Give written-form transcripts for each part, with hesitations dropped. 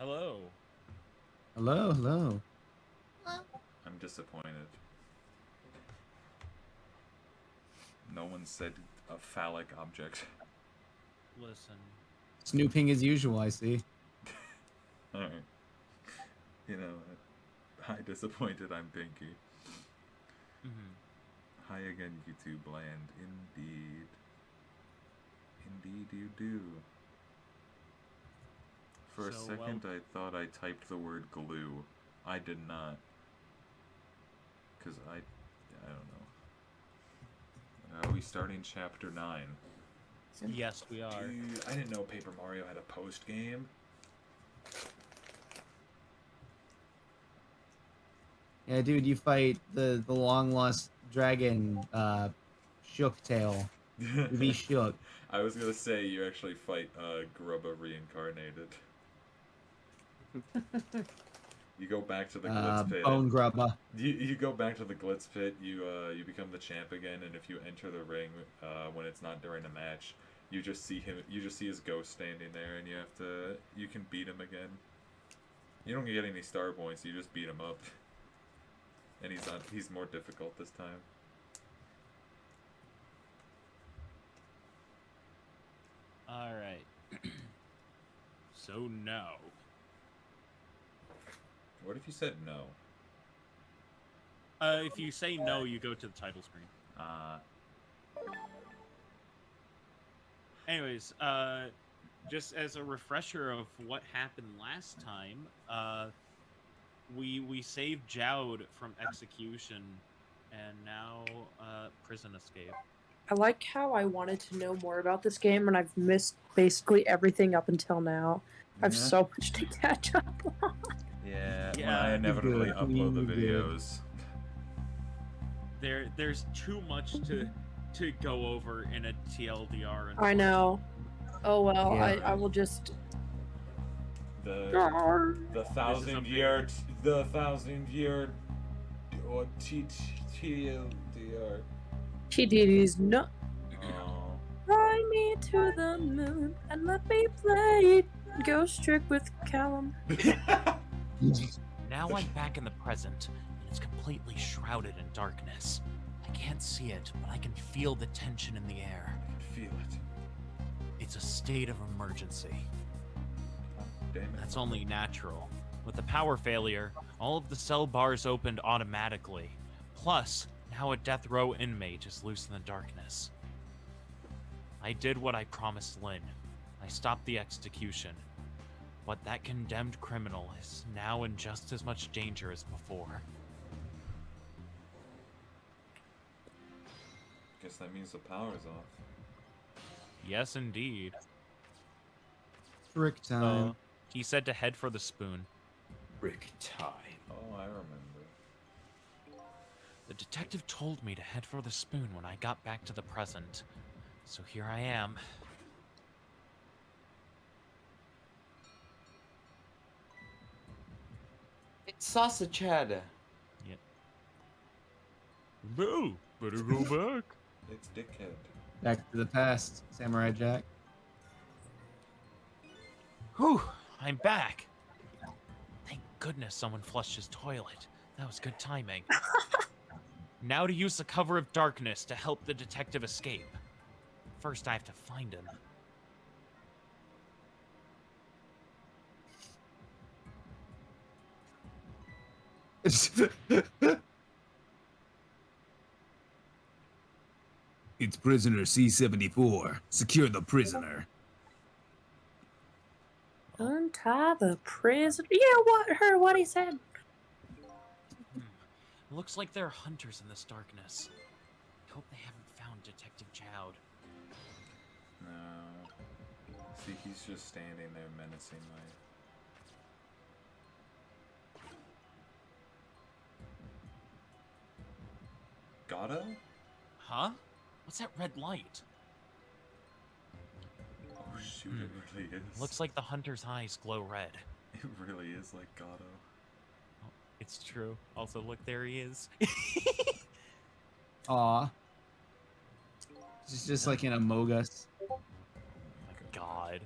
Hello. Hello, hello. I'm disappointed. No one said a phallic object. Listen. Snooping as usual, I see. Alright. You know, hi disappointed, I'm Pinky. Mm-hmm. Hi again, YouTube land. Indeed. Indeed you do. For a second, I thought I typed the word glue. I did not. Because I don't know. Are we starting chapter 9? Yes, we are. Dude, I didn't know Paper Mario had a post game. Yeah, dude, you fight the long lost dragon, Shooktail. You be shook. I was gonna say you actually fight Grubba reincarnated. You go back to the Glitz pit. Bone Grubba. You go back to the Glitz pit. You become the champ again, and if you enter the ring when it's not during a match, you just see him. You just see his ghost standing there, and you can beat him again. You don't get any star points. You just beat him up, and he's more difficult this time. All right. So no. What if you said no? If you say no, you go to the title screen. Anyways, just as a refresher of what happened last time, we saved Jowd from execution, and now prison escape. I like how I wanted to know more about this game, and I've missed basically everything up until now. I have so much to catch up on. Yeah, when I inevitably upload the videos. There's too much to go over in a TLDR. I know. Oh well, yeah. I will just. The 1,000-year or TLDR. TDD's no. Fly me to the moon and let me play Ghost Trick with Callum. Now I'm back in the present, and it's completely shrouded in darkness. I can't see it, but I can feel the tension in the air. I can feel it. It's a state of emergency. Damn it. That's only natural. With the power failure, all of the cell bars opened automatically. Plus, now a death row inmate is loose in the darkness. I did what I promised Lynn. I stopped the execution. But that condemned criminal is now in just as much danger as before. Guess that means the power's off. Yes, indeed. Trick time. He said to head for the spoon. Trick time. Oh, I remember. The detective told me to head for the spoon when I got back to the present. So here I am. It's Sausage Head. Yep. No, better go back. It's Dickhead. Back to the past, Samurai Jack. Whew, I'm back. Thank goodness someone flushed his toilet. That was good timing. Now to use the cover of darkness to help the detective escape. First, I have to find him. It's prisoner C-74. Secure the prisoner. Untie the prisoner. Yeah, what he said. Looks like there are hunters in this darkness. I hope they haven't found Detective Jowd. No. See, he's just standing there menacingly. Gatto? Huh? What's that red light? Oh shoot, it really is. Looks like the hunter's eyes glow red. It really is like Gatto. Oh, it's true. Also, look, there he is. Aw. It's just like an Amogus. Oh my god.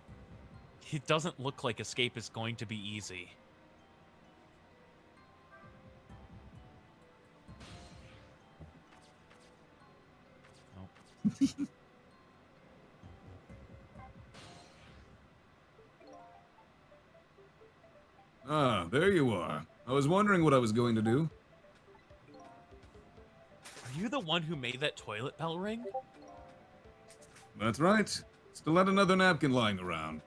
It doesn't look like escape is going to be easy. Ah, there you are. I was wondering what I was going to do. Are you the one who made that toilet bell ring? That's right. Still had another napkin lying around.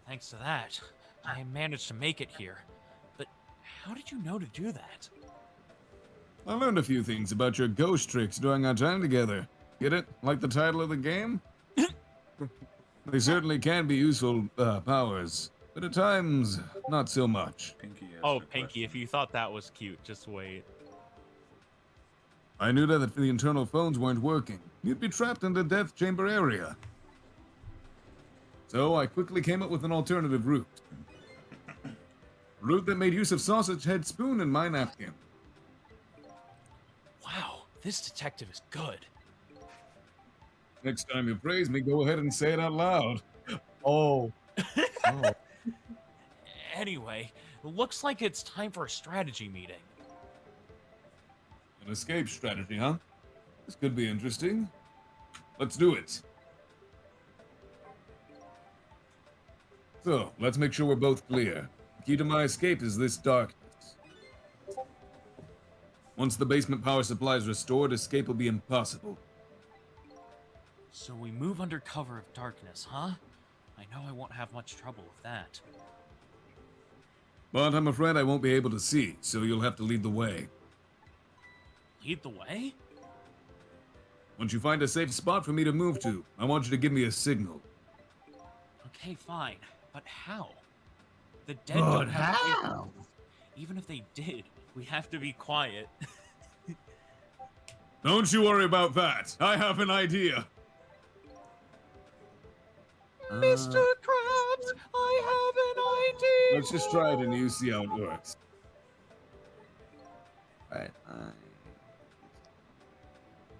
Thanks to that, I managed to make it here. But how did you know to do that? I learned a few things about your ghost tricks during our time together. Get it? Like the title of the game? They certainly can be useful powers, but at times, not so much. Pinky asked Oh, a Pinky, if question. you thought that was cute, just wait. I knew that the internal phones weren't working. You'd be trapped in the death chamber area. So I quickly came up with an alternative route. A route that made use of sausage head spoon in my napkin. Wow, this detective is good. Next time you praise me, go ahead and say it out loud. Oh. Oh. Anyway, looks like it's time for a strategy meeting. An escape strategy, huh? This could be interesting. Let's do it. So, let's make sure we're both clear. The key to my escape is this darkness. Once the basement power supply is restored, escape will be impossible. So we move under cover of darkness, huh? I know I won't have much trouble with that. But I'm afraid I won't be able to see, so you'll have to lead the way. Lead the way? Once you find a safe spot for me to move to, I want you to give me a signal. Okay, fine. But how? The dead But don't have how? ways. Even if they did, we have to be quiet. Don't you worry about that. I have an idea. Mr. Krabs, I have an idea! Let's just try it and you see how it works. Right.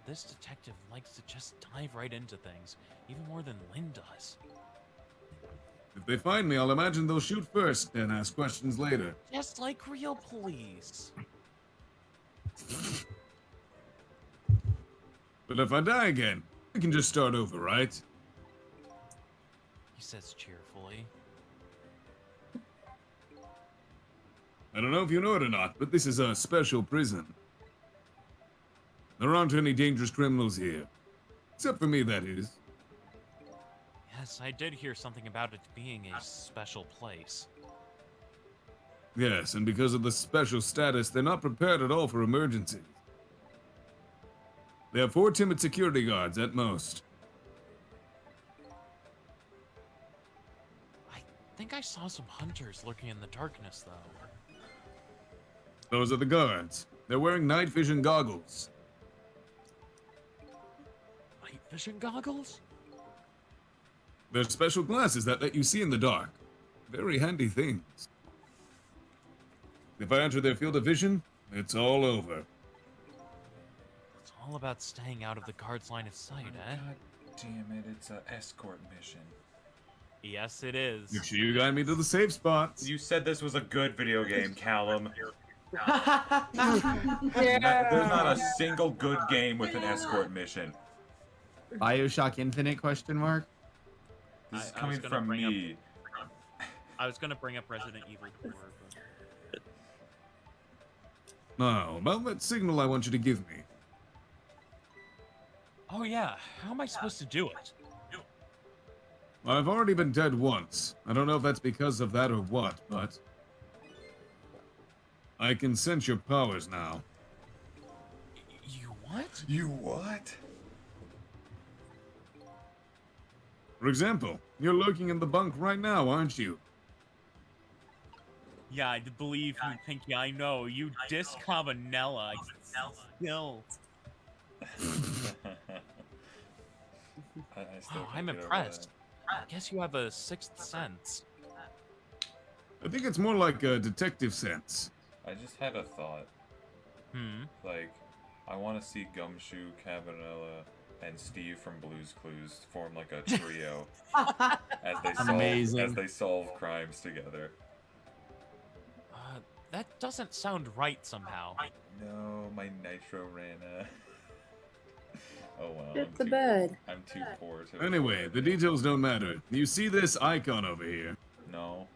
This detective likes to just dive right into things, even more than Lynn does. If they find me, I'll imagine they'll shoot first and ask questions later. Just like real police. But if I die again, we can just start over, right? He says cheerfully. I don't know if you know it or not, but this is a special prison. There aren't any dangerous criminals here. Except for me, that is. Yes, I did hear something about it being a special place. Yes, and because of the special status, they're not prepared at all for emergencies. They have 4 timid security guards at most. I think I saw some hunters lurking in the darkness, though. Those are the guards. They're wearing night vision goggles. Night vision goggles? They're special glasses that let you see in the dark. Very handy things. If I enter their field of vision, it's all over. It's all about staying out of the guard's line of sight, eh? God damn it, it's an escort mission. Yes, it is. Make sure you guide me to the safe spots. You said this was a good video game, Callum. Yeah. There's not a single good game with an escort mission. Bioshock Infinite question mark? This is I was coming gonna from bring me. I was gonna bring up Resident Evil 4, but Now, about that signal I want you to give me. Oh yeah, how am I supposed to do it? I've already been dead once. I don't know if that's because of that or what, but... I can sense your powers now. You what? You what? For example, you're lurking in the bunk right now, aren't you? Yeah, I believe you, Pinky. I know. You diss Cabanella. Still. I still I'm can't get over impressed. I guess you have a sixth sense. I think it's more like a detective sense. that. I just had a thought. Hmm. Like, I want to see Gumshoe, Cabanella, and Steve from Blue's Clues form like a trio as Amazing. they solve crimes together. That doesn't sound right somehow. No, my nitro ran oh well. Get the bed. I'm too poor to. Anyway, afford the it. details don't matter. You see this icon over here? No.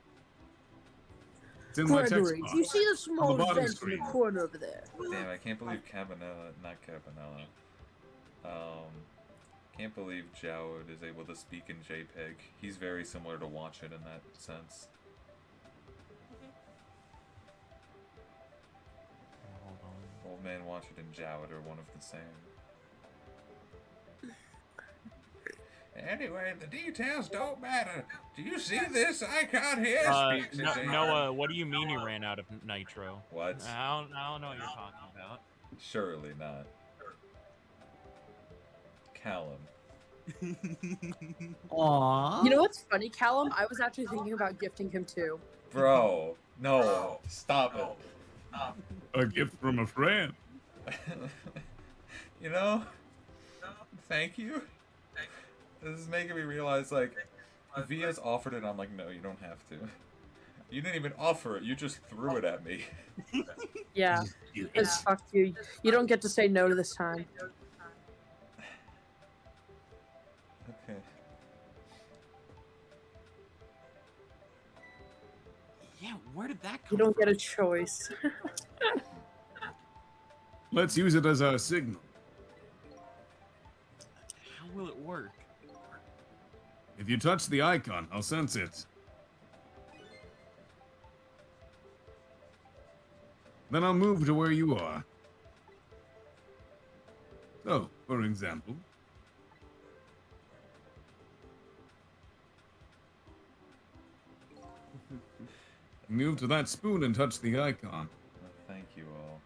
It's in my text Gregory, box. do you see the small bottom vent in screen. the corner over there? Damn, I can't believe not Cabanella. Can't believe Jowd is able to speak in JPEG. He's very similar to Watch It in that sense. Hold on. Old Man Watch It and Jowd are one of the same. Anyway, the details don't matter. Do you see this icon here? Speaks in JPEG. Noah, what do you mean you ran out of nitro? What? I don't know what you're talking about. Surely not. Callum. Aww. You know what's funny, Callum? I was actually thinking about gifting him too. Bro, no, stop it. A gift from a friend. You know, thank you. This is making me realize, like, Via's offered it, I'm like, no, you don't have to. You didn't even offer it, you just threw it at me. Yeah, it's fuck you. You don't get to say no to this time. Okay. Yeah, where did that come You don't from? get a choice. Let's use it as our signal. How will it work? If you touch the icon, I'll sense it. Then I'll move to where you are. So, for example, move to that spoon and touch the icon. Well, thank you all.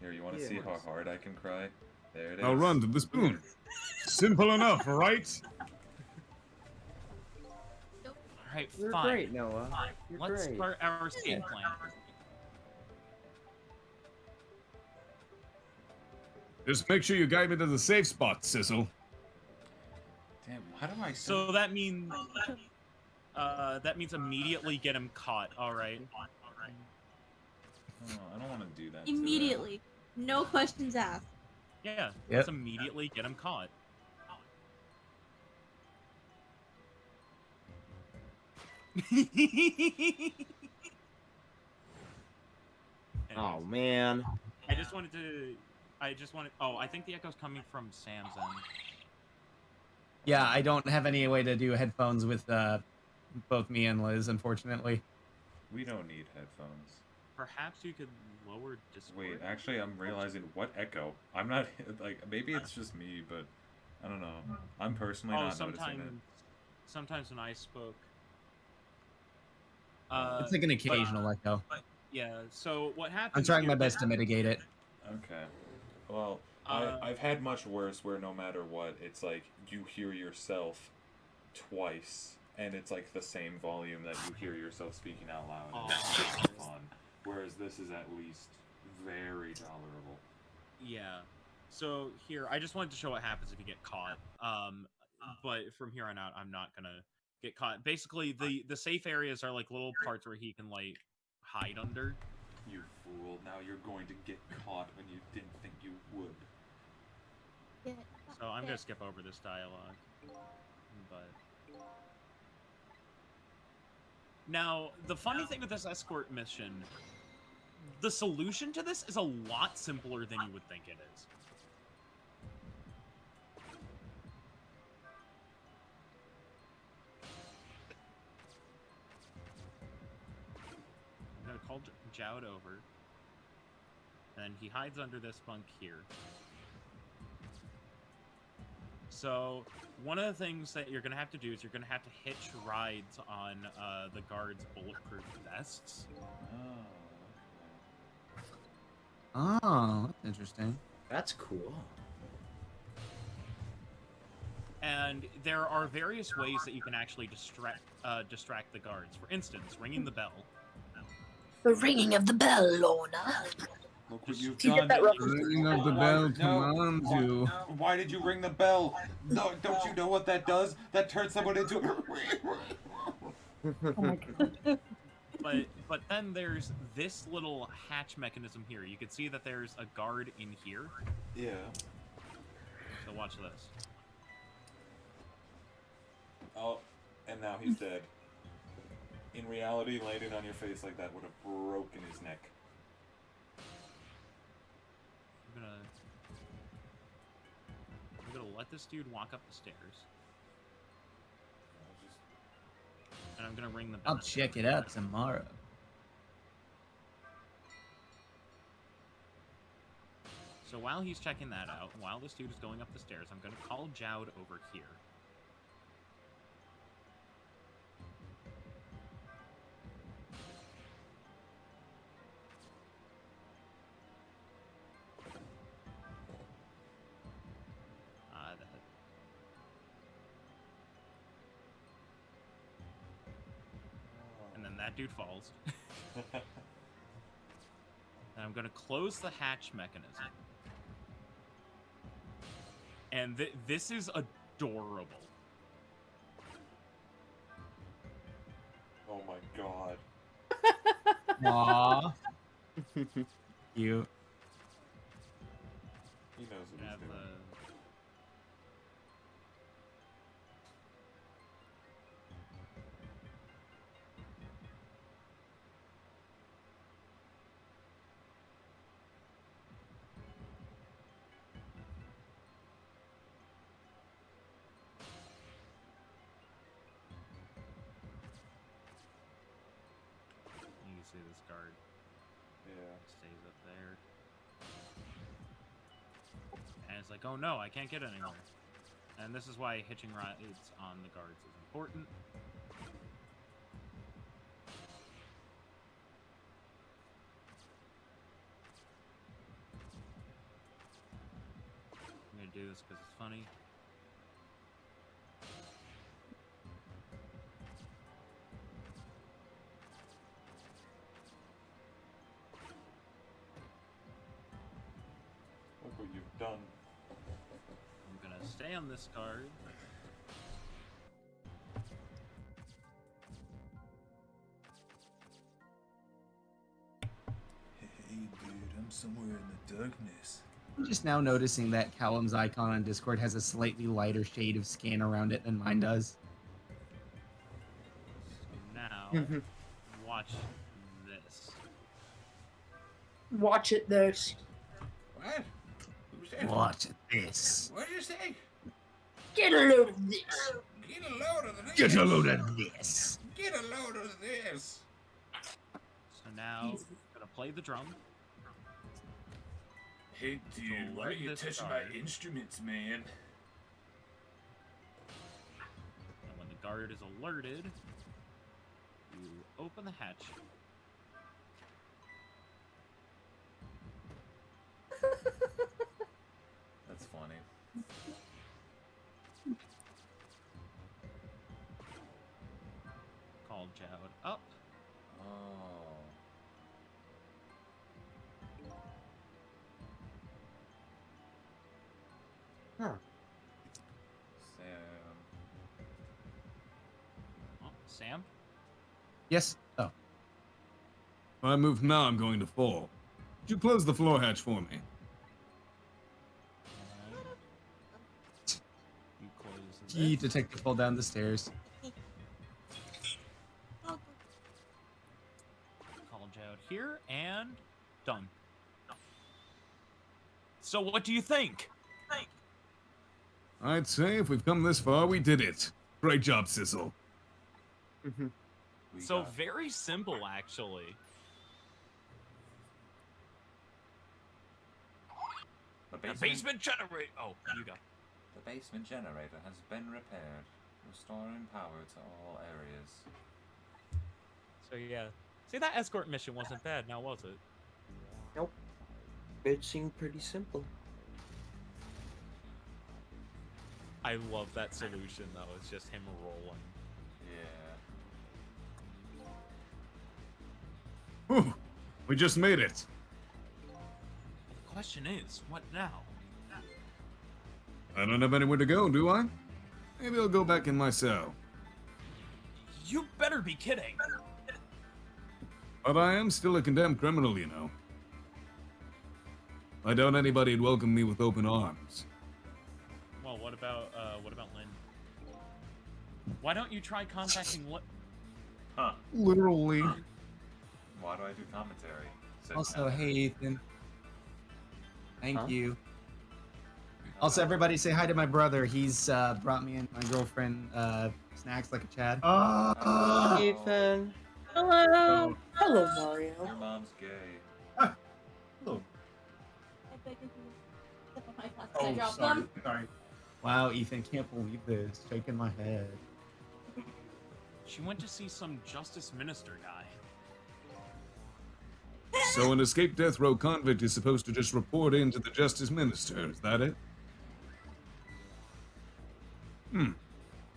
Here, you want to see how hard I can cry? There it is. I'll run to the spoon. Simple enough, right? Alright, You're fine. great, Noah. You're Let's great. start our escape plan. Just make sure you guide me to the safe spot, Sissel. Damn, why do I So that means immediately get him caught. All right. Oh, I don't want to do that. to Immediately. No questions asked. Yeah. Yep. Let's immediately get him caught. Oh Anyways, man. I just wanted. Oh, I think the echo's coming from Sam's end. Yeah, I don't have any way to do headphones with both me and Liz, unfortunately. We don't need headphones. Perhaps you could lower Discord. Wait, actually, I'm realizing what echo. I'm not like maybe it's just me, but I don't know. I'm personally Oh, not noticing it. sometimes when I spoke. It's like an occasional echo. Yeah. So what happens? I'm trying here- my best to mitigate it. Okay. Well, Uh, I've had much worse where no matter what, it's like you hear yourself twice, and it's like the same volume that you hear yourself speaking out loud. And it's just fun. Whereas this is at least very tolerable. Yeah. So here, I just wanted to show what happens if you get caught. But from here on out, I'm not gonna get caught. Basically, the safe areas are like little parts where he can like hide under. You fool! Now you're going to get caught when you didn't think you would. So I'm gonna skip over this dialogue. But now, the funny thing with this escort mission, the solution to this is a lot simpler than you would think it is. I'm gonna call Jowd over, and he hides under this bunk here. So, one of the things that you're going to have to do is you're going to have to hitch rides on the guards' bulletproof vests. Oh. Oh, that's interesting. That's cool. And there are various ways that you can actually distract the guards. For instance, ringing the bell. The ringing of the bell, Lorna. Look what Just- you've If you get done. that The reference, ringing of the Why- bell no, commands why- you. Why did you ring the bell? No, don't you know what that does? That turns someone into. oh my god. But then there's this little hatch mechanism here. You can see that there's a guard in here. Yeah. So watch this. Oh, and now he's dead. In reality, landing on your face like that would have broken his neck. I'm gonna let this dude walk up the stairs, and I'm gonna ring the bell. I'll check it out tomorrow. So while he's checking that out, while this dude is going up the stairs, I'm gonna call Jowd over here. And then that dude falls. And I'm gonna close the hatch mechanism. And this is adorable. Oh my god. Aww. Cute. He knows what he's Have doing. You can see this guard Yeah. stays up there. And it's like, oh no, I can't get anywhere. And this is why hitching rides on the guards is important. I'm gonna do this because it's funny. Look what you've done. I'm gonna stay on this guard. Hey, dude, I'm somewhere in the darkness. I'm just now noticing that Callum's icon on Discord has a slightly lighter shade of skin around it than mine does. So now, watch this. Watch it, this. What? Who's that? Watch this. What did you say? Get a load of this. Get a load of this. Get a load of this. Get a load of this. So now, I'm gonna play the drum. Hey, dude, why are you touching my instruments, man? And when the guard is alerted, you open the hatch. That's funny. Call Jowd up. Oh. Sam. Oh, Sam? Yes. Oh. If I move now, I'm going to fall. Could you close the floor hatch for me? You close Key this. detective fall down the stairs. Call Jowd here, and done. So what do you think? I'd say if we've come this far, we did it. Great job, Sizzle. We So got- very simple, actually. the The basement generator. Oh, you go. The basement generator has been repaired, restoring power to all areas. So yeah. See, that escort mission wasn't bad, now was it? Nope. It seemed pretty simple. I love that solution though. It's just him rolling. Yeah. Whew. We just made it. question is, what now? I don't have anywhere to go, do I? Maybe I'll go back in my cell. You better be kidding. But I am still a condemned criminal, you know. I doubt anybody'd welcome me with open arms. Well, what about Lynn? Why don't you try contacting Lynn? Huh. Literally. Why do I do commentary? Said Also, Matt. hey Ethan. Thank Huh? you. Also, everybody say hi to my brother. He's brought me and my girlfriend snacks like a Chad. Oh, Ethan. Hello. Hello, your Mario. mom's gay. Hello. I beg of you. Step on my glass. Oh, I dropped sorry. them. Sorry. Wow, Ethan, can't believe this. Shaking my head. She went to see some justice minister guy. So an escaped death row convict is supposed to just report in to the justice minister, is that it?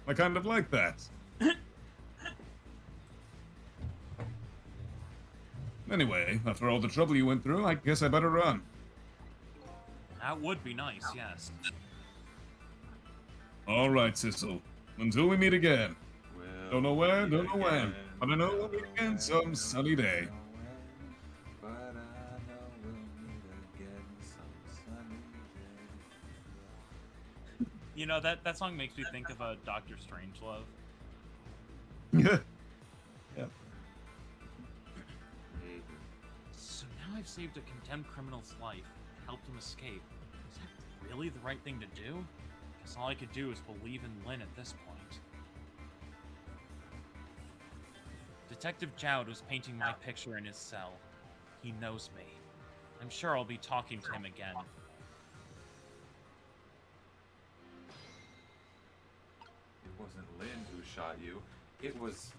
I kind of like that. Anyway, after all the trouble you went through, I guess I better run. That would be nice, yes. All right, Sissel. Until we meet again. We'll Don't know where, meet don't know when. again. But I know we'll meet again some sunny day. But I know we'll meet again some sunny day. You know, that song makes me think of Dr. Strangelove. Yeah. So now I've saved a condemned criminal's life, helped him escape. Is that really the right thing to do? Guess all I could do is believe in Lynn at this point. Detective Jowd was painting my picture in his cell. He knows me. I'm sure I'll be talking to him again. It wasn't Lynn who shot you. It was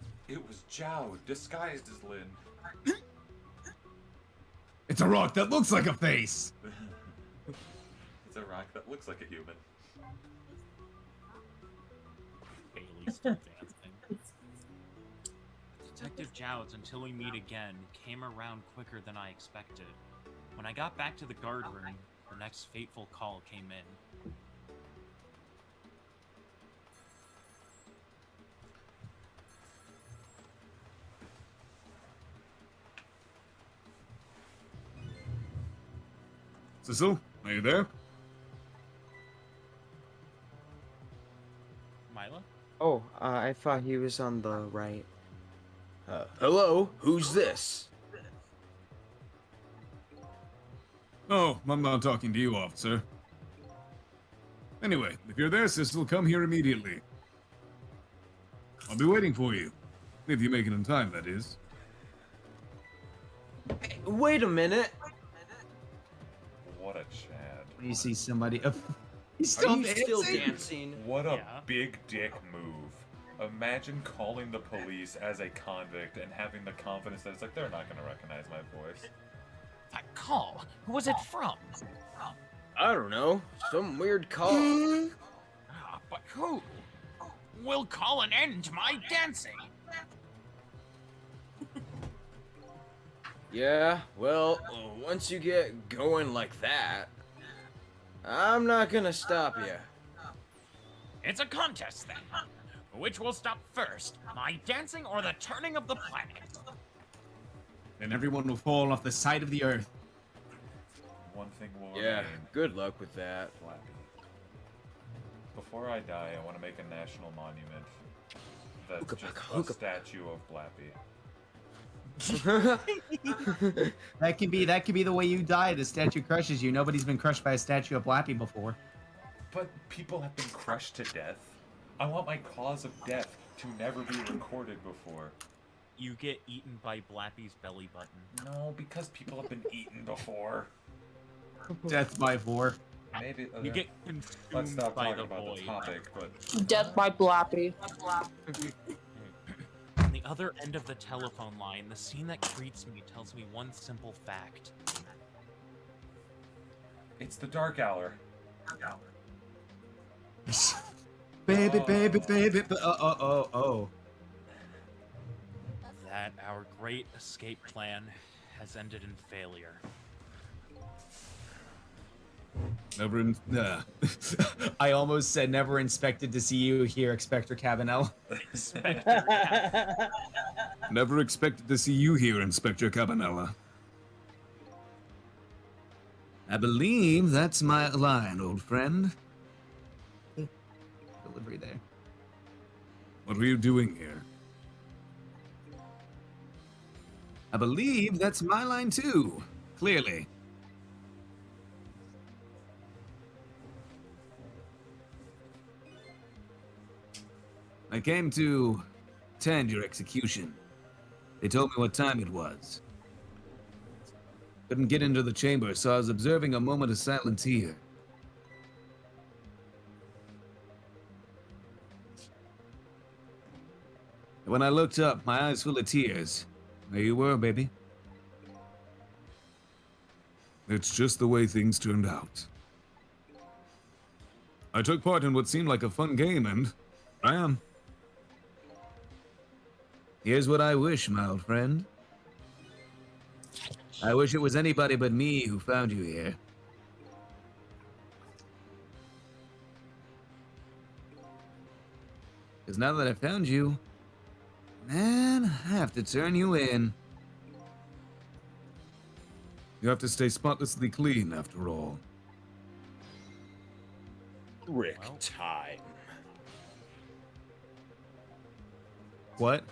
Jowd, disguised as Lynn. It's a rock that looks like a face. It's a rock that looks like a human. Bailey's still dancing. Detective Jowd's Until We Meet Again came around quicker than I expected. When I got back to the guard room, the next fateful call came in. Sissel, are you there? Mila? Oh, I thought he was on the right. Hello? Who's this? Oh, I'm not talking to you, officer. Anyway, if you're there, Sissel, come here immediately. I'll be waiting for you. If you make it in time, that is. Hey, wait a minute. What a Chad. When you see somebody, he's Are still you dancing. still dancing? What a Yeah. big dick move. Imagine calling the police as a convict and having the confidence that it's like, they're not going to recognize my voice. That call, who was it from? I don't know. Some weird call. But who? Will call an end to my dancing. Yeah, well, once you get going like that, I'm not gonna stop you. It's a contest then. Which will stop first, my dancing or the turning of the planet? And everyone will fall off the side of the earth. One thing will Yeah, remain. good luck with that. Flappy. Before I die, I want to make a national monument that's Hookah just buck, a hookah statue of Blappy. That can be the way you die. The statue crushes you. Nobody's been crushed by a statue of Blappy before. But people have been crushed to death. I want my cause of death to never be recorded before. You get eaten by Blappy's belly button. No, because people have been eaten before. Death by vor. Maybe You get let's consumed stop by talking the about void. the topic, but Death by Blappy. On the other end of the telephone line, the scene that greets me tells me one simple fact. it's the dark hour. Baby, Oh. baby, baby. Oh. That our great escape plan has ended in failure. Never in, I almost said never inspected to see you here, Inspector Cabanel. never expected to see you here, Inspector Cabanella. I believe that's my line, old friend. Delivery there. What were you doing here? I believe that's my line too. Clearly. I came to attend your execution. They told me what time it was. Couldn't get into the chamber, so I was observing a moment of silence here. And when I looked up, my eyes full of tears. There you were, baby. It's just the way things turned out. I took part in what seemed like a fun game, and I am. Here's what I wish, my old friend. I wish it was anybody but me who found you here. Because now that I found you, man, I have to turn you in. You have to stay spotlessly clean, after all. Rick Well. time. What?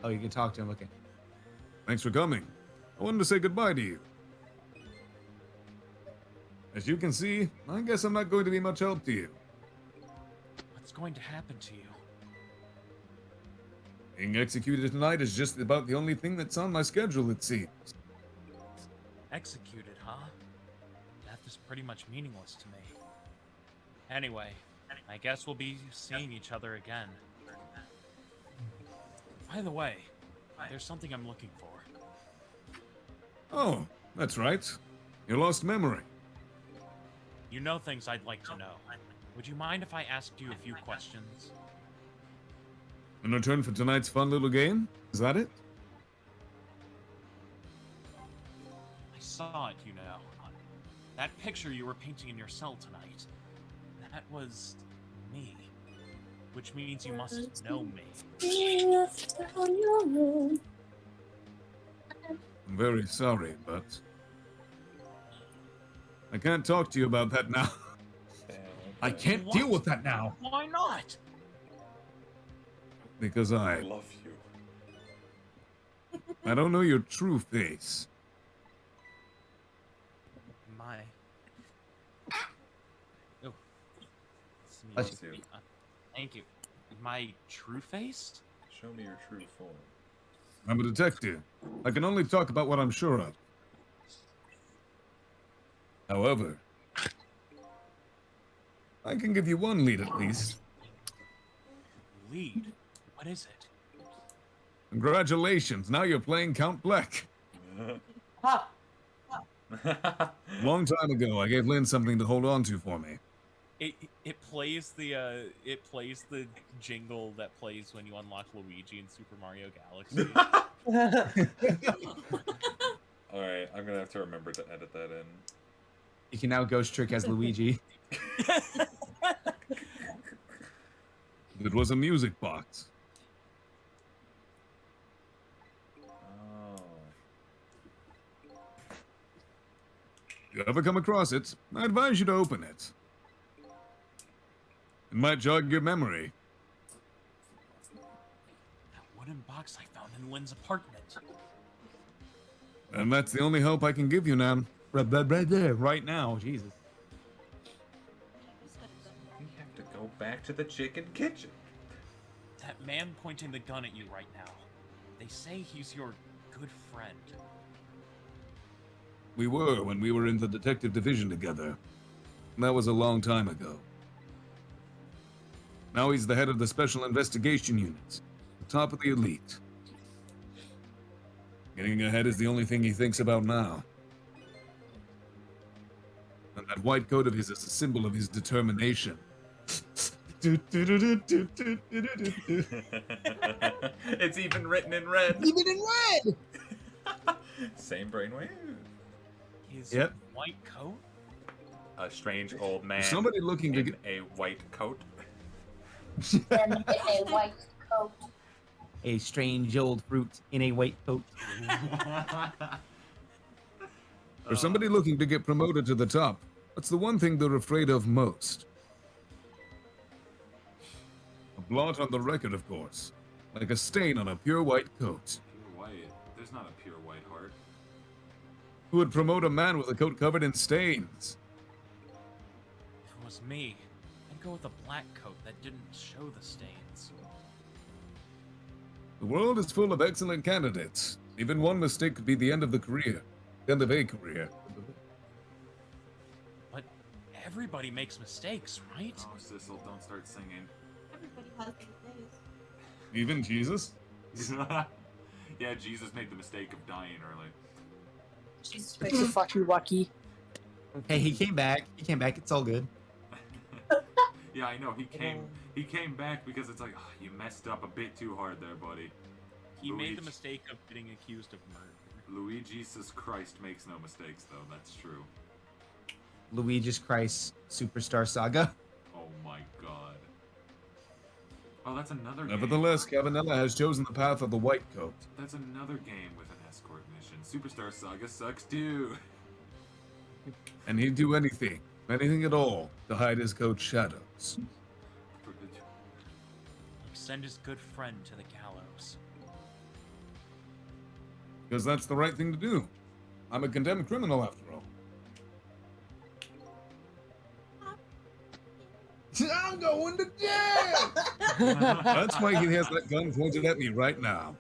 Oh, you can talk to him. Okay. Thanks for coming. I wanted to say goodbye to you. As you can see, I guess I'm not going to be much help to you. What's going to happen to you? Being executed tonight is just about the only thing that's on my schedule, it seems. Executed, huh? Death is pretty much meaningless to me. Anyway, I guess we'll be seeing each other again. By the way, there's something I'm looking for. Oh, that's right. Your lost memory. You know things I'd like to know. Would you mind if I asked you a few questions? In return for tonight's fun little game? Is that it? I saw it, you know. That picture you were painting in your cell tonight. That was me. Which means you must know me. I'm very sorry, but I can't talk to you about that now. I can't deal with that now. Why not? Because I I love you. don't know your true face. My. Oh. Sneeze. Bless you. Thank you. My true face? Show me your true form. I'm a detective. I can only talk about what I'm sure of. However, I can give you one lead at least. Lead? What is it? Congratulations, now you're playing Count Bleck. Long time ago, I gave Lynn something to hold on to for me. It plays the jingle that plays when you unlock Luigi in Super Mario Galaxy. Alright, I'm gonna have to remember to edit that in. You can now ghost trick as Luigi. It was a music box. Oh. If you ever come across it, I advise you to open it. It might jog your memory. That wooden box I found in Lynn's apartment. And that's the only help I can give you now. Right there, right now. Jesus. We have to go back to the chicken kitchen. That man pointing the gun at you right now. They say he's your good friend. We were when we were in the detective division together. That was a long time ago. Now he's the head of the Special Investigation Unit, the top of the elite. Getting ahead is the only thing he thinks about now. And that white coat of his is a symbol of his determination. It's even written in red. Even in red! Same brainwave. His Yep. white coat? A strange old man For somebody looking to in get a white coat. In a white coat. A strange old fruit in a white coat. for somebody looking to get promoted to the top, what's the one thing they're afraid of most? A blot on the record, of course. Like a stain on a pure white coat. Pure white. There's not a pure white heart. Who would promote a man with a coat covered in stains? If it was me, I'd go with a black coat that didn't show the stains. The world is full of excellent candidates. Even one mistake could be the end of the career. The end of a career. But everybody makes mistakes, right? Oh, Sissel, don't start singing. Everybody has these days. Even Jesus? Yeah, Jesus made the mistake of dying early. Jesus makes a fucking wacky. Hey, he came back. He came back. It's all good. Yeah, I know. He came back because it's like, oh, you messed up a bit too hard there, buddy. He made Luigi. the mistake of getting accused of murder. Luigi Jesus Christ makes no mistakes, though. That's true. Luigi's Christ Superstar Saga. Oh my god. Oh, that's another game. Nevertheless, Cavanella has chosen the path of the white coat. That's another game with an escort mission. Superstar Saga sucks too. And he'd do anything at all, to hide his coat's shadows. Like send his good friend to the gallows. Because that's the right thing to do. I'm a condemned criminal, after all. I'm going to jail! That's why he has that gun pointed at me right now.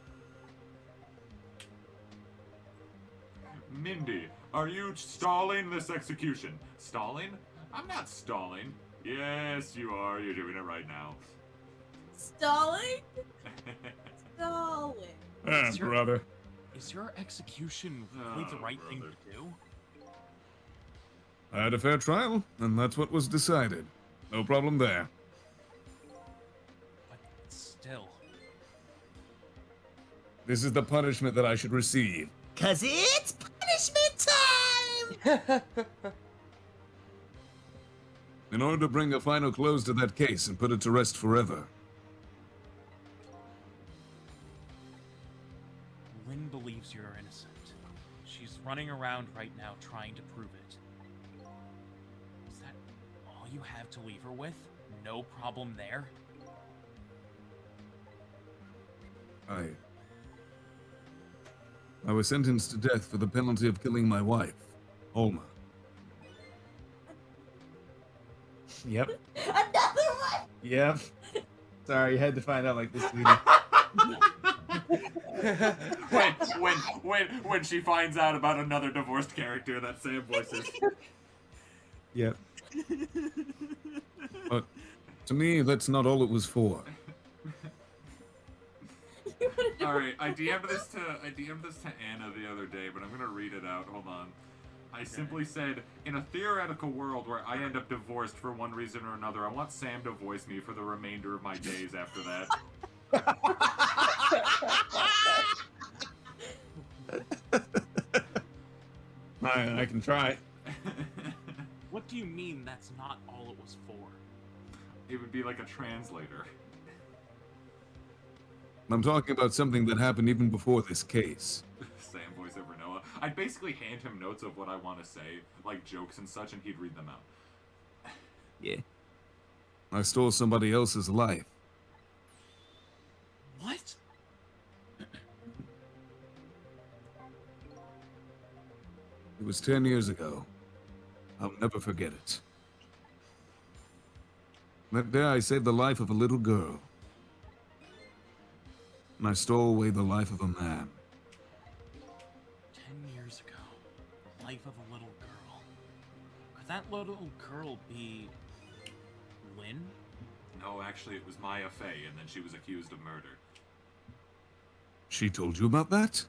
Mindy, are you stalling this execution? Stalling? I'm not stalling. Yes, you are. You're doing it right now. Stalling? Stalling. Ah, Is your- brother. Is your execution really the Oh, right thing brother. to do? I had a fair trial, and that's what was decided. No problem there. But still. This is the punishment that I should receive. 'Cause it's punishment time! In order to bring a final close to that case and put it to rest forever. Lynn believes you're innocent. She's running around right now trying to prove it. Is that all you have to leave her with? No problem there? I was sentenced to death for the penalty of killing my wife, Olma. Yep. Another one! Yep. Sorry, you had to find out like this, sweetie. when she finds out about another divorced character that Sam voices. Yep. But to me, that's not all it was for. All right, I DM'd this to Anna the other day, but I'm gonna read it out. Hold on. I simply said, in a theoretical world where I end up divorced for one reason or another, I want Sam to voice me for the remainder of my days after that. I can try. What do you mean that's not all it was for? It would be like a translator. I'm talking about something that happened even before this case. Sam voiceover Noah. I'd basically hand him notes of what I want to say, like jokes and such, and he'd read them out. Yeah. I stole somebody else's life. What? It was 10 years ago. I'll never forget it. That day I saved the life of a little girl. And I stole away the life of a man. 10 years ago, the life of a little girl. Could that little girl be Lynn? No, actually, it was Maya Fey, and then she was accused of murder. She told you about that?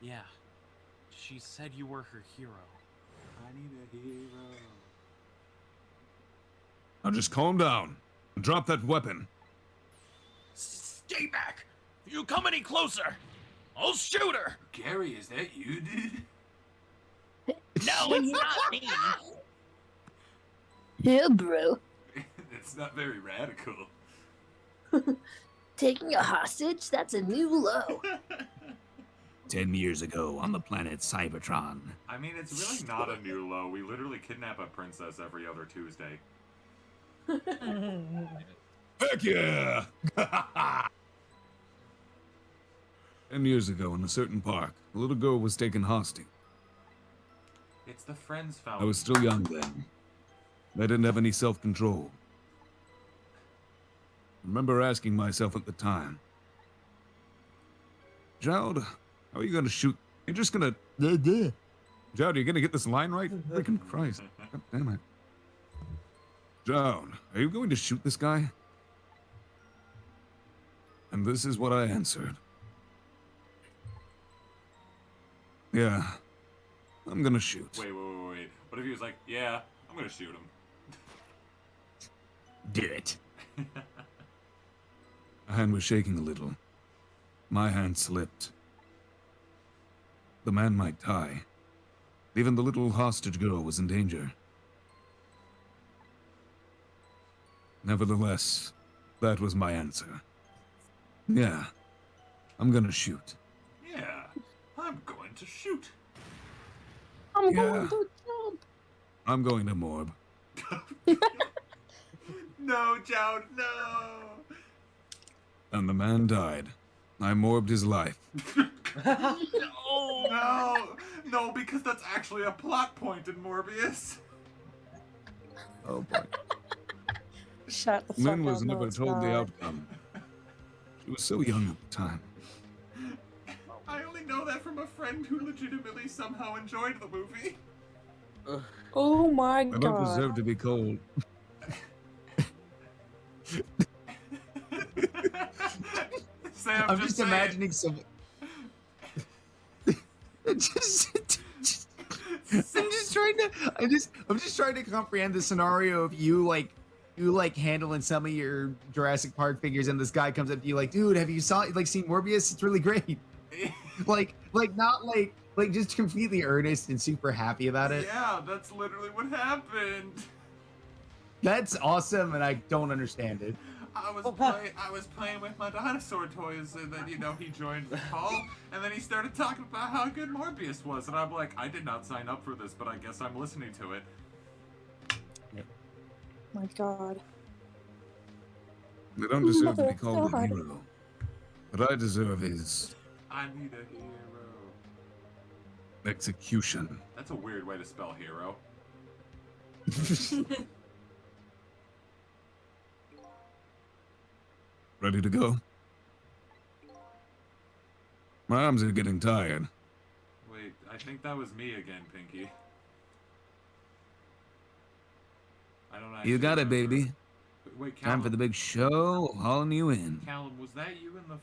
Yeah. She said you were her hero. I need a hero. Now just calm down. And drop that weapon. Stay back! If you come any closer, I'll shoot her! Gary, is that you, dude? No, it's not me. Yeah, bro. It's not very radical. Taking a hostage? That's a new low. 10 years ago on the planet Cybertron. I mean, it's really not a new low. We literally kidnap a princess every other Tuesday. Heck yeah! 10 years ago in a certain park, a little girl was taken hostage. It's the Friends I Fountain. was still young then. I didn't have any self-control. I remember asking myself at the time, Jowd, how are you gonna shoot? You're just gonna... Jowd, are you gonna get this line right? Freaking Christ. God damn it. Jowd, are you going to shoot this guy? And this is what I answered. Yeah, I'm gonna shoot. Wait. What if he was like, yeah, I'm gonna shoot him? Do it. My hand was shaking a little. My hand slipped. The man might die. Even the little hostage girl was in danger. Nevertheless, that was my answer. Yeah, I'm gonna shoot. Yeah, I'm going to shoot. I'm Yeah. going to jump. I'm going to morb. No, Jowd, no! And the man died. I morbed his life. No, because that's actually a plot point in Morbius. Oh boy. Shut the fuck Lynn up. was no, never it's told the not. outcome. She was so young at the time. I only know that from a friend who legitimately somehow enjoyed the movie. Oh my I don't god. deserve to be cold. Sam, I'm just say it. imagining some. I'm just trying to comprehend the scenario of you handling some of your Jurassic Park figures, and this guy comes up to you like, dude, have you seen Morbius? It's really great. Not just completely earnest and super happy about it. Yeah, that's literally what happened. That's awesome, and I don't understand it. I was playing with my dinosaur toys, and then he joined the call, and then he started talking about how good Morbius was, and I'm like, I did not sign up for this, but I guess I'm listening to it. My god. I don't deserve to be called a God. hero. What I deserve is I need a hero. execution. That's a weird way to spell hero. Ready to go? My arms are getting tired. Wait, I think that was me again, Pinky. I don't actually You got it, remember. baby. Wait, Callum, Time for the big show. Hauling you in. Callum, was that you in the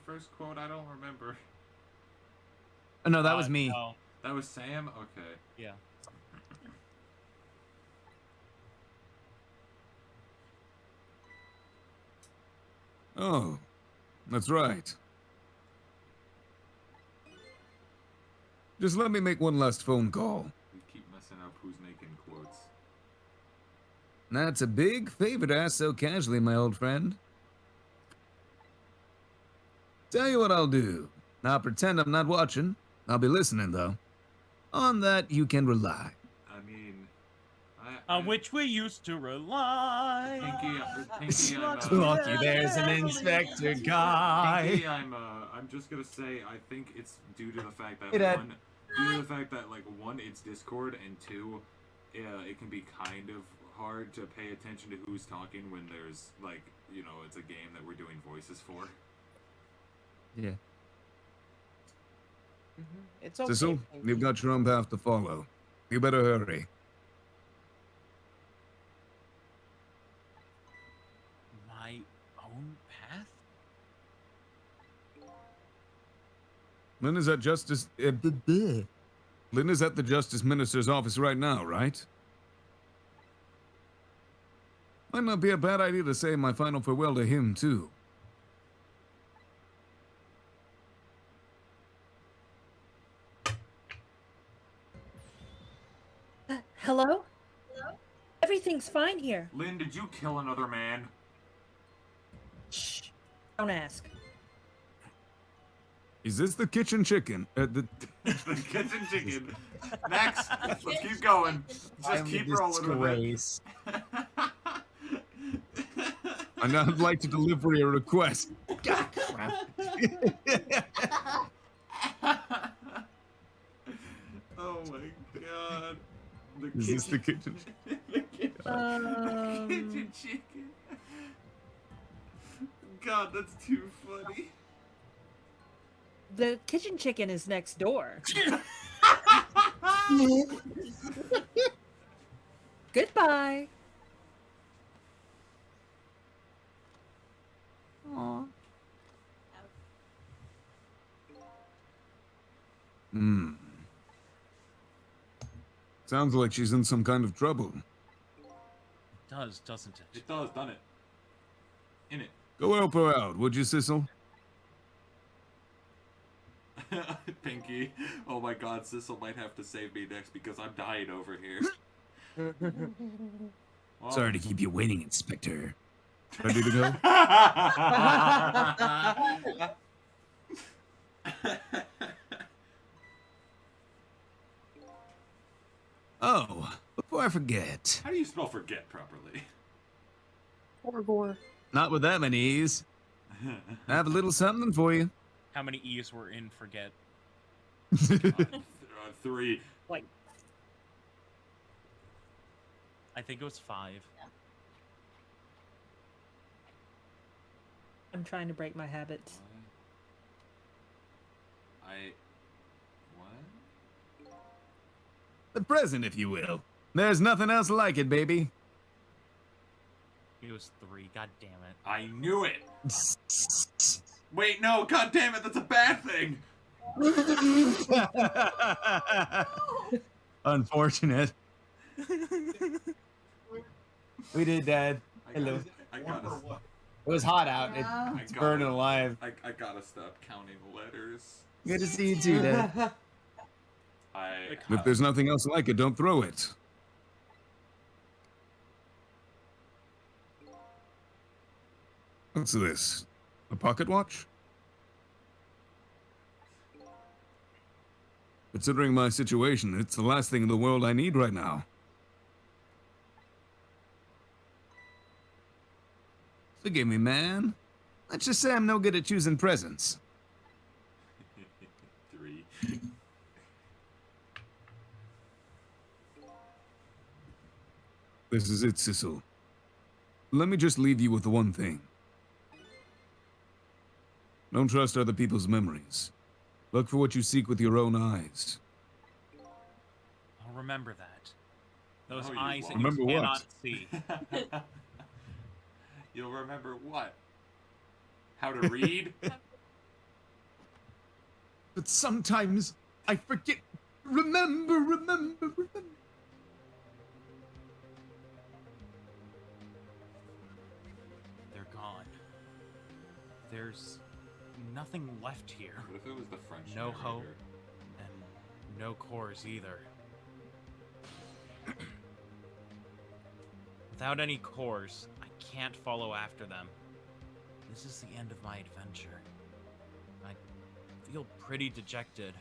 first quote? I don't remember. Oh, no, that was me. No. That was Sam? Okay. Yeah. Oh, that's right. Just let me make one last phone call. We keep messing up who's making quotes. That's a big favor to ask so casually, my old friend. Tell you what I'll do. I'll pretend I'm not watching. I'll be listening, though. On that, you can rely. I mean, On which we used to rely. Pinky, Lucky there's an inspector guy. Pinky, I'm just gonna say, I think it's due to the fact that one, it's Discord, and two, it can be kind of hard to pay attention to who's talking when there's it's a game that we're doing voices for. Yeah. It's okay. Sissel, you've got your own path to follow. You better hurry. My own path? Lynn is at Lynn is at the Justice Minister's office right now, right? Might not be a bad idea to say my final farewell to him, too. Hello? Everything's fine here. Lynn, did you kill another man? Shh. Don't ask. Is this the kitchen chicken? The kitchen chicken. Next. Let's keep going. Just keep rolling with it. I'd now like to deliver a request. God crap. Oh my god. Is this the kitchen? The kitchen chicken. God, that's too funny. The kitchen chicken is next door. Goodbye. Aw. Sounds like she's in some kind of trouble. Does, doesn't it? It does, doesn't it? In it. Go help her out, would you, Sissel? Pinky. Oh my god, Sissel might have to save me next because I'm dying over here. Well, Sorry to keep you waiting, Inspector. Ready to go? Oh, before I forget. How do you spell forget properly? Or. Not with that many E's. I have a little something for you. How many E's were in forget? 3. Like, I think it was 5. I'm trying to break my habits. What? The present, if you will. There's nothing else like it, baby. It was 3. God damn it. I knew it! Wait, no, god damn it, that's a bad thing! Unfortunate. We did, Dad. Hello. I gotta, It was hot out. It's burning alive. I gotta stop counting letters. Good to see you too, Dad. If there's nothing else like it, don't throw it. What's this? A pocket watch? Considering my situation, it's the last thing in the world I need right now. Forgive me, man. Let's just say I'm no good at choosing presents. 3. This is it, Sissel. Let me just leave you with the one thing. Don't trust other people's memories. Look for what you seek with your own eyes. I'll remember that. Those No, you eyes that won't. you Remember cannot what? see. You'll remember what? How to read? But sometimes I forget. Remember. They're gone. There's nothing left here. What if it was the French No narrator? hope. And no cores either. Without any cores, I can't follow after them. This is the end of my adventure. I feel pretty dejected,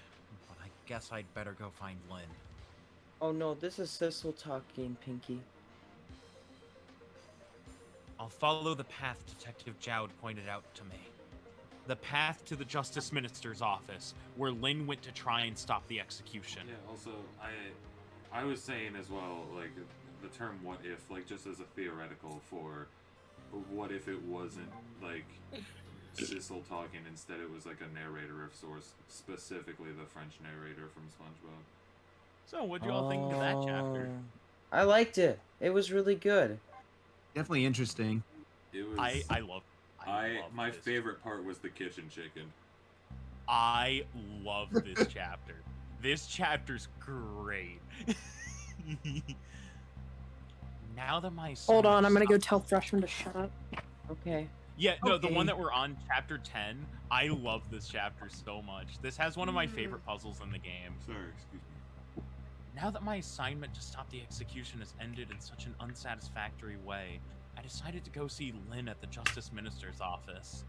but I guess I'd better go find Lynn. Oh no, this is Sissel talking, Pinky. I'll follow the path Detective Jowd pointed out to me. The path to the Justice Minister's office, where Lynn went to try and stop the execution. Yeah, also, I was saying as well, like, the term what if, like, just as a theoretical for what if it wasn't, like, Sissel talking, instead it was, like, a narrator of sorts, specifically the French narrator from SpongeBob. So, what'd you all think of that chapter? I liked it. It was really good. Definitely interesting. It was... I love my this. favorite part was the kitchen chicken. I love this chapter. This chapter's great. Now that my Hold son on, I'm gonna go stopped- tell Freshman to shut up. Okay. Yeah, no, the Okay. one that we're on, chapter 10. I love this chapter so much. This has one of my favorite puzzles in the game. Sorry, excuse me. Now that my assignment to stop the execution has ended in such an unsatisfactory way, I decided to go see Lynn at the Justice Minister's office.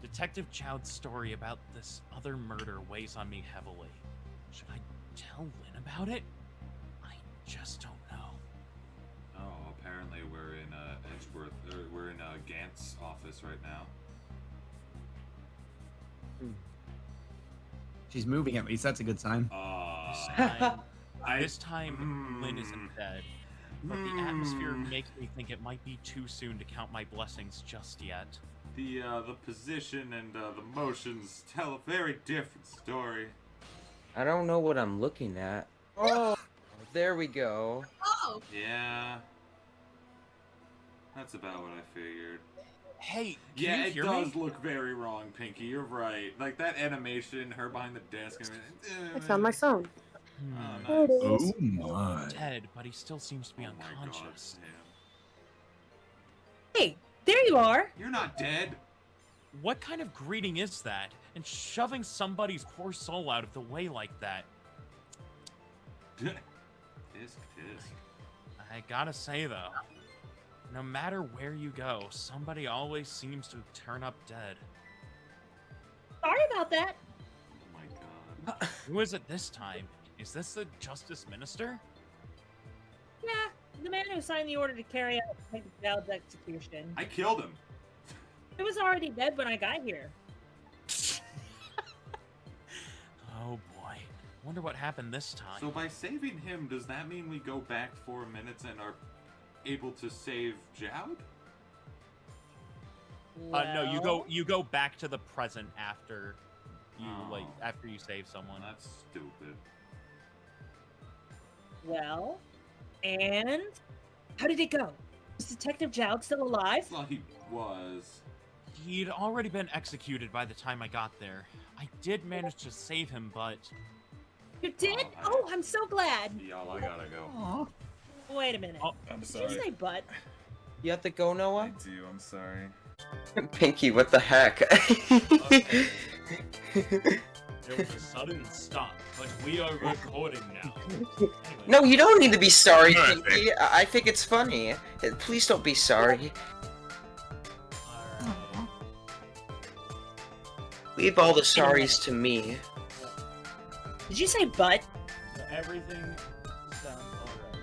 Detective Chowd's story about this other murder weighs on me heavily. Should I tell Lynn about it? I just don't know. Oh, apparently we're in Edgeworth. We're in Gant's office right now. She's moving at least. That's a good sign. This time, Lynn isn't dead. But the atmosphere makes me think it might be too soon to count my blessings just yet. The position and the motions tell a very different story. I don't know what I'm looking at. Oh, there we go. Oh! Yeah. That's about what I figured. Hey, yeah, it hear does me? look very wrong, Pinky. You're right. Like that animation, her behind the desk. And I found my phone. Oh, nice. Oh my. Dead, but he still seems to be Oh my God, unconscious. Sam. Hey, there you are. You're not dead. What kind of greeting is that? And shoving somebody's poor soul out of the way like that? Tisk. I gotta say though, no matter where you go, somebody always seems to turn up dead. Sorry about that. Oh my God. Who is it this time? Is this the Justice Minister? Yeah, the man who signed the order to carry out Detective Chowd's execution. I killed him. He was already dead when I got here. Oh boy. Wonder what happened this time. So by saving him, does that mean we go back 4 minutes and are able to save Jowd? No, you go back to the present after you Oh. after you save someone. That's stupid. Well, and how did it go? Is Detective Chowd still alive? Well, he was. He'd already been executed by the time I got there. I did manage to save him, but You did? Oh, I'm so glad. Y'all, I gotta go. Aw. Wait a minute. Oh, I'm Did you say butt? You have to go, I Noah? do. I'm sorry. Pinky, what the heck? there was a sudden stop, but we are recording now. Anyway, No, you don't need to be sorry, Alright, Pinky. I think it's funny. Please don't be sorry. alright. Leave all the sorries to me. Did you say butt? So everything sounds alright.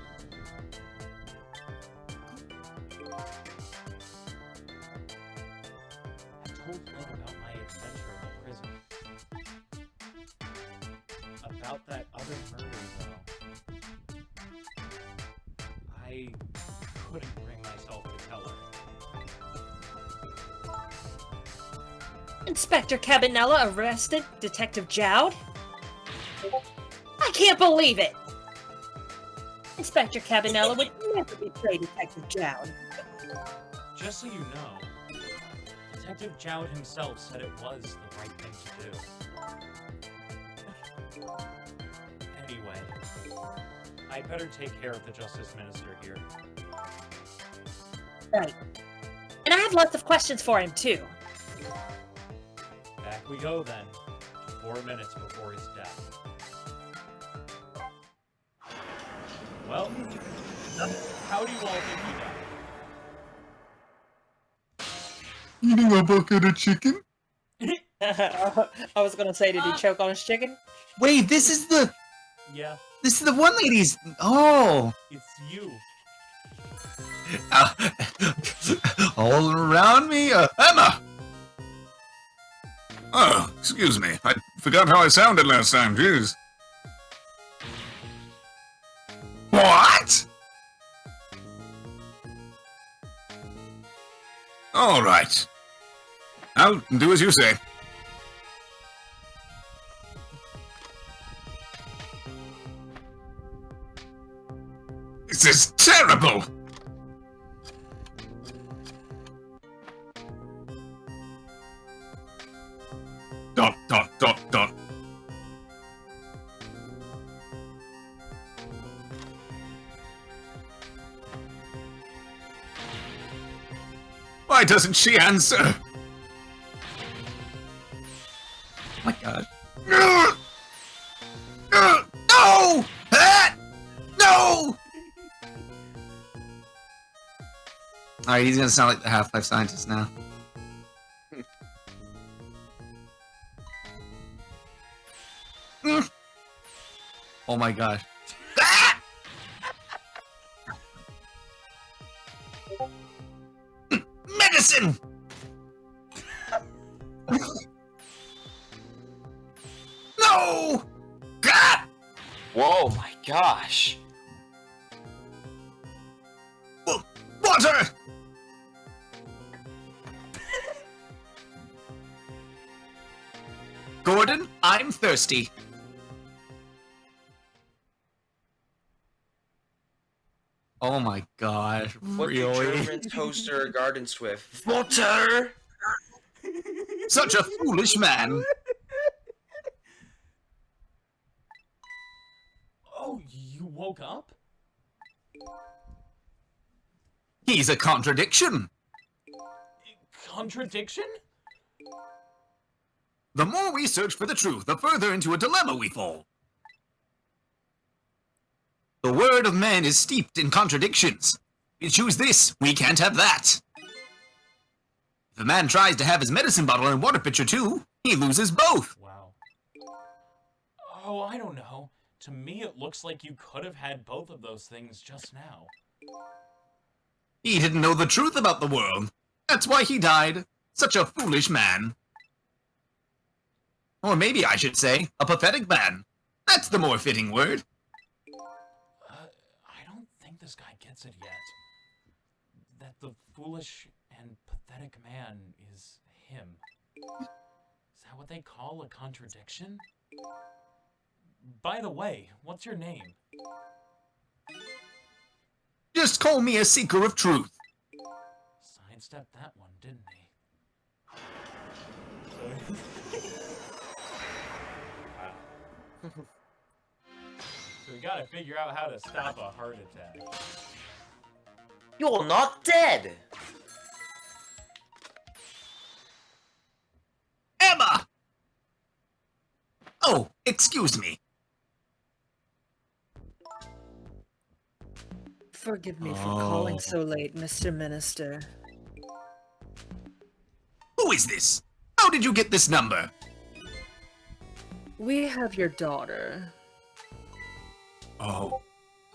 I told Lynn about my adventure in the prison. About that other murder, though. I couldn't bring myself to tell her. Inspector Cabanella arrested Detective Chowd? I can't believe it! Inspector Cabanella would never betray Detective Chowd. Just so you know, Detective Jowd himself said it was the right thing to do. Anyway, I'd better take care of the Justice Minister here. Right. And I have lots of questions for him, too. Back we go then, 4 minutes before his death. Well, how do you all think he died? Eating a bucket of chicken? I was gonna say, did he choke on his chicken? Wait, this is the one lady's. Oh. It's you. All around me, Emma! Oh, excuse me. I forgot how I sounded last time, jeez. What? All right. I'll do as you say. This is terrible! Dot, dot, dot, dot. Why doesn't she answer? Oh my god. Alright, he's gonna sound like the Half-Life scientist now. Oh my gosh. Ah! Medicine! No! God! Whoa, my gosh. Water! Gordon, I'm thirsty. Oh my gosh, What do really? German toaster garden swift? Water! Such a foolish man. Oh, you woke up? He's a contradiction. Contradiction? The more we search for the truth, the further into a dilemma we fall. The word of man is steeped in contradictions. We choose this, we can't have that. If a man tries to have his medicine bottle and water pitcher too, he loses both. Wow. Oh, I don't know. To me, it looks like you could have had both of those things just now. He didn't know the truth about the world. That's why he died. Such a foolish man. Or maybe I should say, a pathetic man. That's the more fitting word. I don't think this guy gets it yet. That the foolish and pathetic man is him. Is that what they call a contradiction? By the way, what's your name? Just call me a seeker of truth. Sidestepped that one, didn't he? Wow. So we gotta figure out how to stop a heart attack. You're not dead! Emma! Oh, excuse me. Forgive me for calling so late, Mr. Minister. Who is this? How did you get this number? We have your daughter. Oh.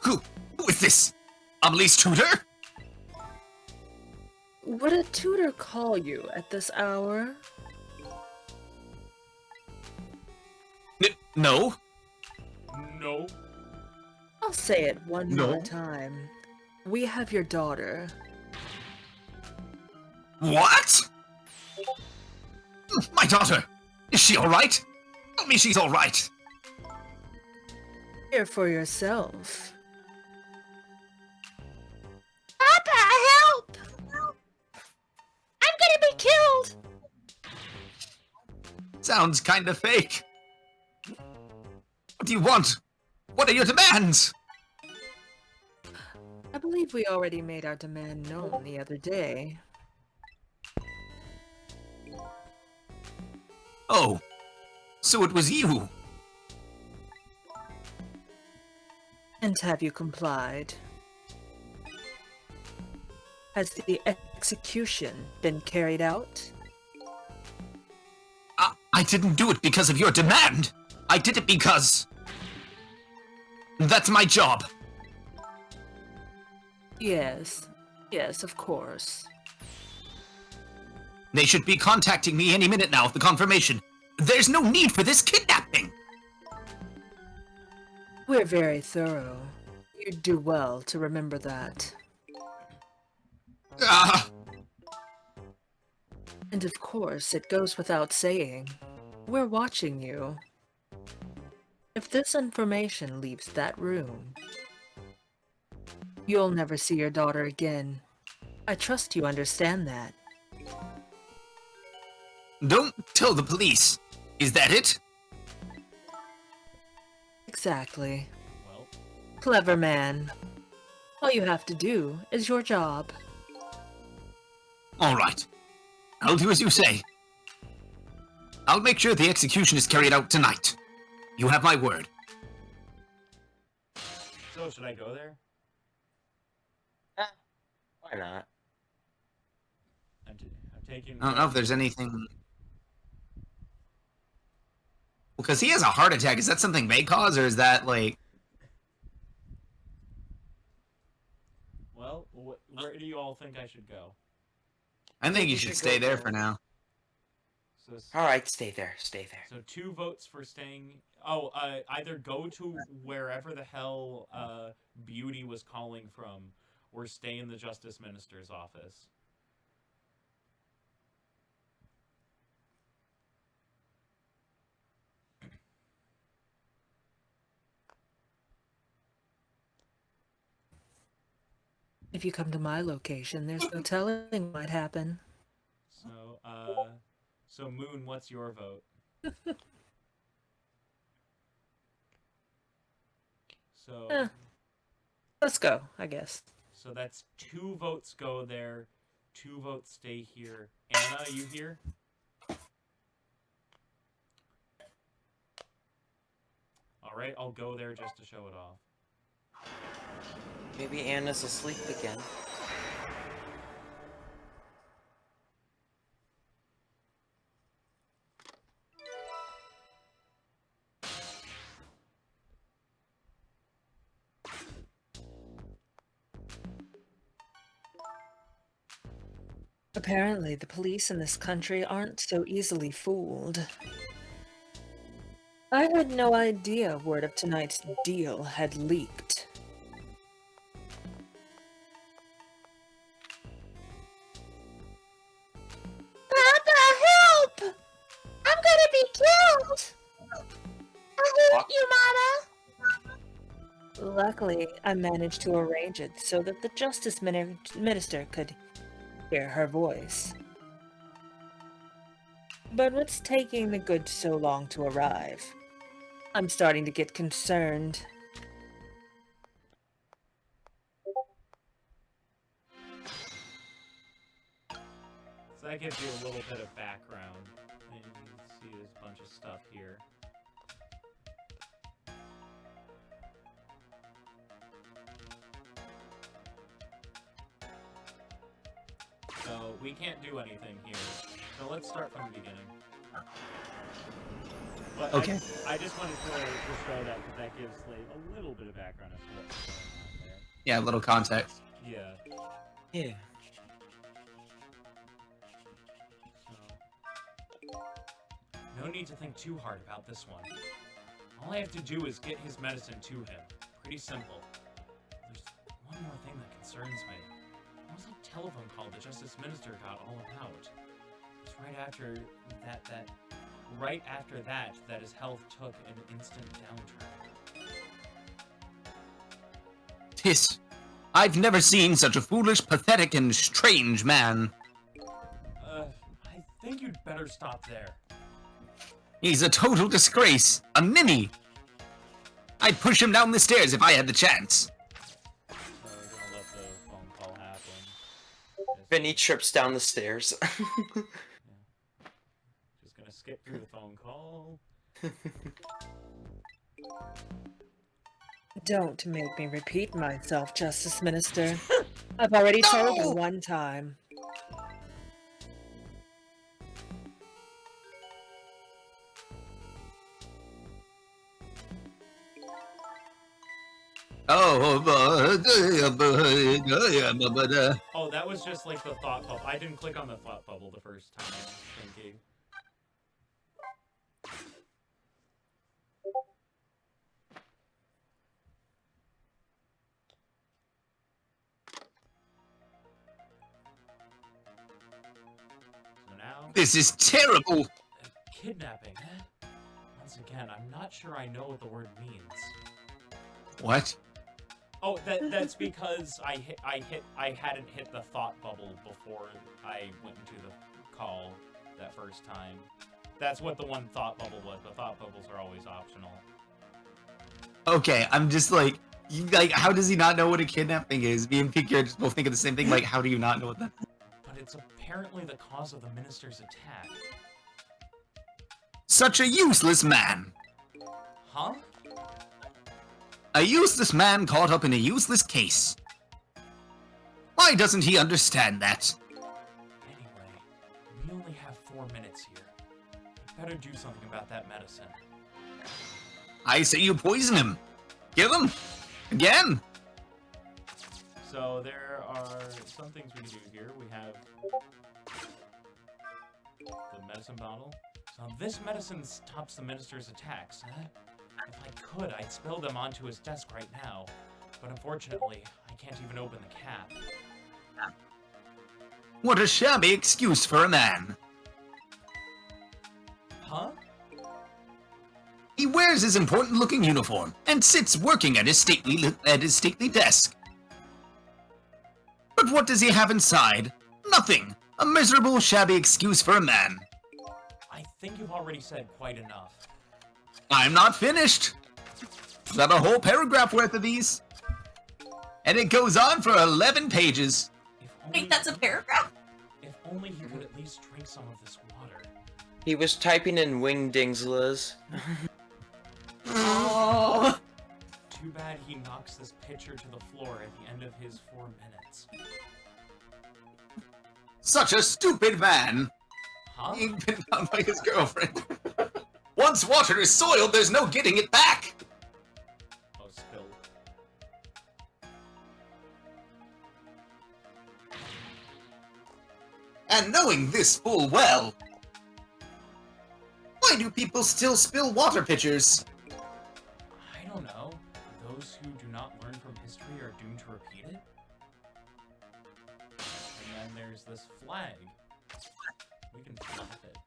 Who is this? Amelie's tutor? Would a tutor call you at this hour? No. No. I'll say it one No. more time. We have your daughter. What? My daughter. Is she alright? Tell me she's alright. Hear for yourself. Papa, help! I'm gonna be killed! Sounds kinda fake. What do you want? What are your demands? I believe we already made our demand known the other day. Oh. So it was you. And have you complied? Has the execution been carried out? I didn't do it because of your demand. I did it because... that's my job. Yes. Yes, of course. They should be contacting me any minute now with the confirmation. There's no need for this kidnapping. We're very thorough. You'd do well to remember that. And of course, it goes without saying. We're watching you. If this information leaves that room, you'll never see your daughter again. I trust you understand that. Don't tell the police. Is that it? Exactly. Well, Clever man. All you have to do is your job. All right. I'll do as you say. I'll make sure the execution is carried out tonight. You have my word. so should I go there? Why not? I'm taking. I don't know if there's anything. Because he has a heart attack. Is that something they cause, or is that like? Well, where do you all think I should go? I think you should stay there for now. So, All right, stay there. Stay there. so 2 votes for staying. Oh, either go to wherever the hell Beauty was calling from, or stay in the Justice Minister's office. If you come to my location, there's no telling what might happen. So Moon, what's your vote? So, Let's go, I guess. so that's 2 votes go there, 2 votes stay here. Anna, you here? All right, I'll go there just to show it off. Maybe Anna's asleep again. Apparently, the police in this country aren't so easily fooled. I had no idea word of tonight's deal had leaked. Papa, help! I'm gonna be killed! I hate you, Mama! Luckily, I managed to arrange it so that the Justice Minister could hear her voice. But what's taking the goods so long to arrive? I'm starting to get concerned. So that gives you a little bit of background. And you can see there's a bunch of stuff here. So we can't do anything here. So let's start from the beginning. But Okay. I just wanted to show that because that gives like a little bit of background as to what's going on there. Yeah, a little context. Yeah. Yeah. So, no need to think too hard about this one. All I have to do is get his medicine to him. Pretty simple. There's one more thing that concerns me. What was that telephone call the Justice Minister got all about? It was right after that his health took an instant downturn. Tis. I've never seen such a foolish, pathetic, and strange man. I think you'd better stop there. He's a total disgrace. A ninny. I'd push him down the stairs if I had the chance. So we're gonna let the phone call happen. Vinny trips down the stairs. Just gonna skip through the phone call. Don't make me repeat myself, Justice Minister. I've already told you one time. Oh, Oh, that was just like the thought bubble. I didn't click on the thought bubble the first time. Thinking. So now. This is terrible. Kidnapping. Once again, I'm not sure I know what the word means. What? Oh, that's because I hadn't hit the thought bubble before I went into the call that first time. That's what the one thought bubble was, but thought bubbles are always optional. Okay, I'm just like, how does he not know what a kidnapping is? Me and Pinky are just both thinking the same thing. Like, how do you not know what that? But it's apparently the cause of the minister's attack. Such a useless man. Huh? A useless man caught up in a useless case. Why doesn't he understand that? Anyway, better do something about that medicine. I say you poison him. Kill him. Again. So there are some things we can do here. We have the medicine bottle. So this medicine stops the minister's attacks. Huh? If I could, I'd spill them onto his desk right now. But unfortunately, I can't even open the cap. What a shabby excuse for a man. Huh? He wears his important-looking uniform and sits working at his stately desk. But what does he have inside? Nothing. A miserable, shabby excuse for a man. I think you've already said quite enough. I'm not finished. I've got a whole paragraph worth of these. And it goes on for 11 pages. Wait, that's a paragraph? If only he could at least drink some of this water. He was typing in wingdingslas. Oh. Too bad he knocks this pitcher to the floor at the end of his 4 minutes. Such a stupid man. Huh? Being pinned down by his girlfriend. Once water is soiled, there's no getting it back. Oh, spill. And knowing this full well, why do people still spill water pitchers? I don't know. Those who do not learn from history are doomed to repeat it? And then there's this flag. We can flap it.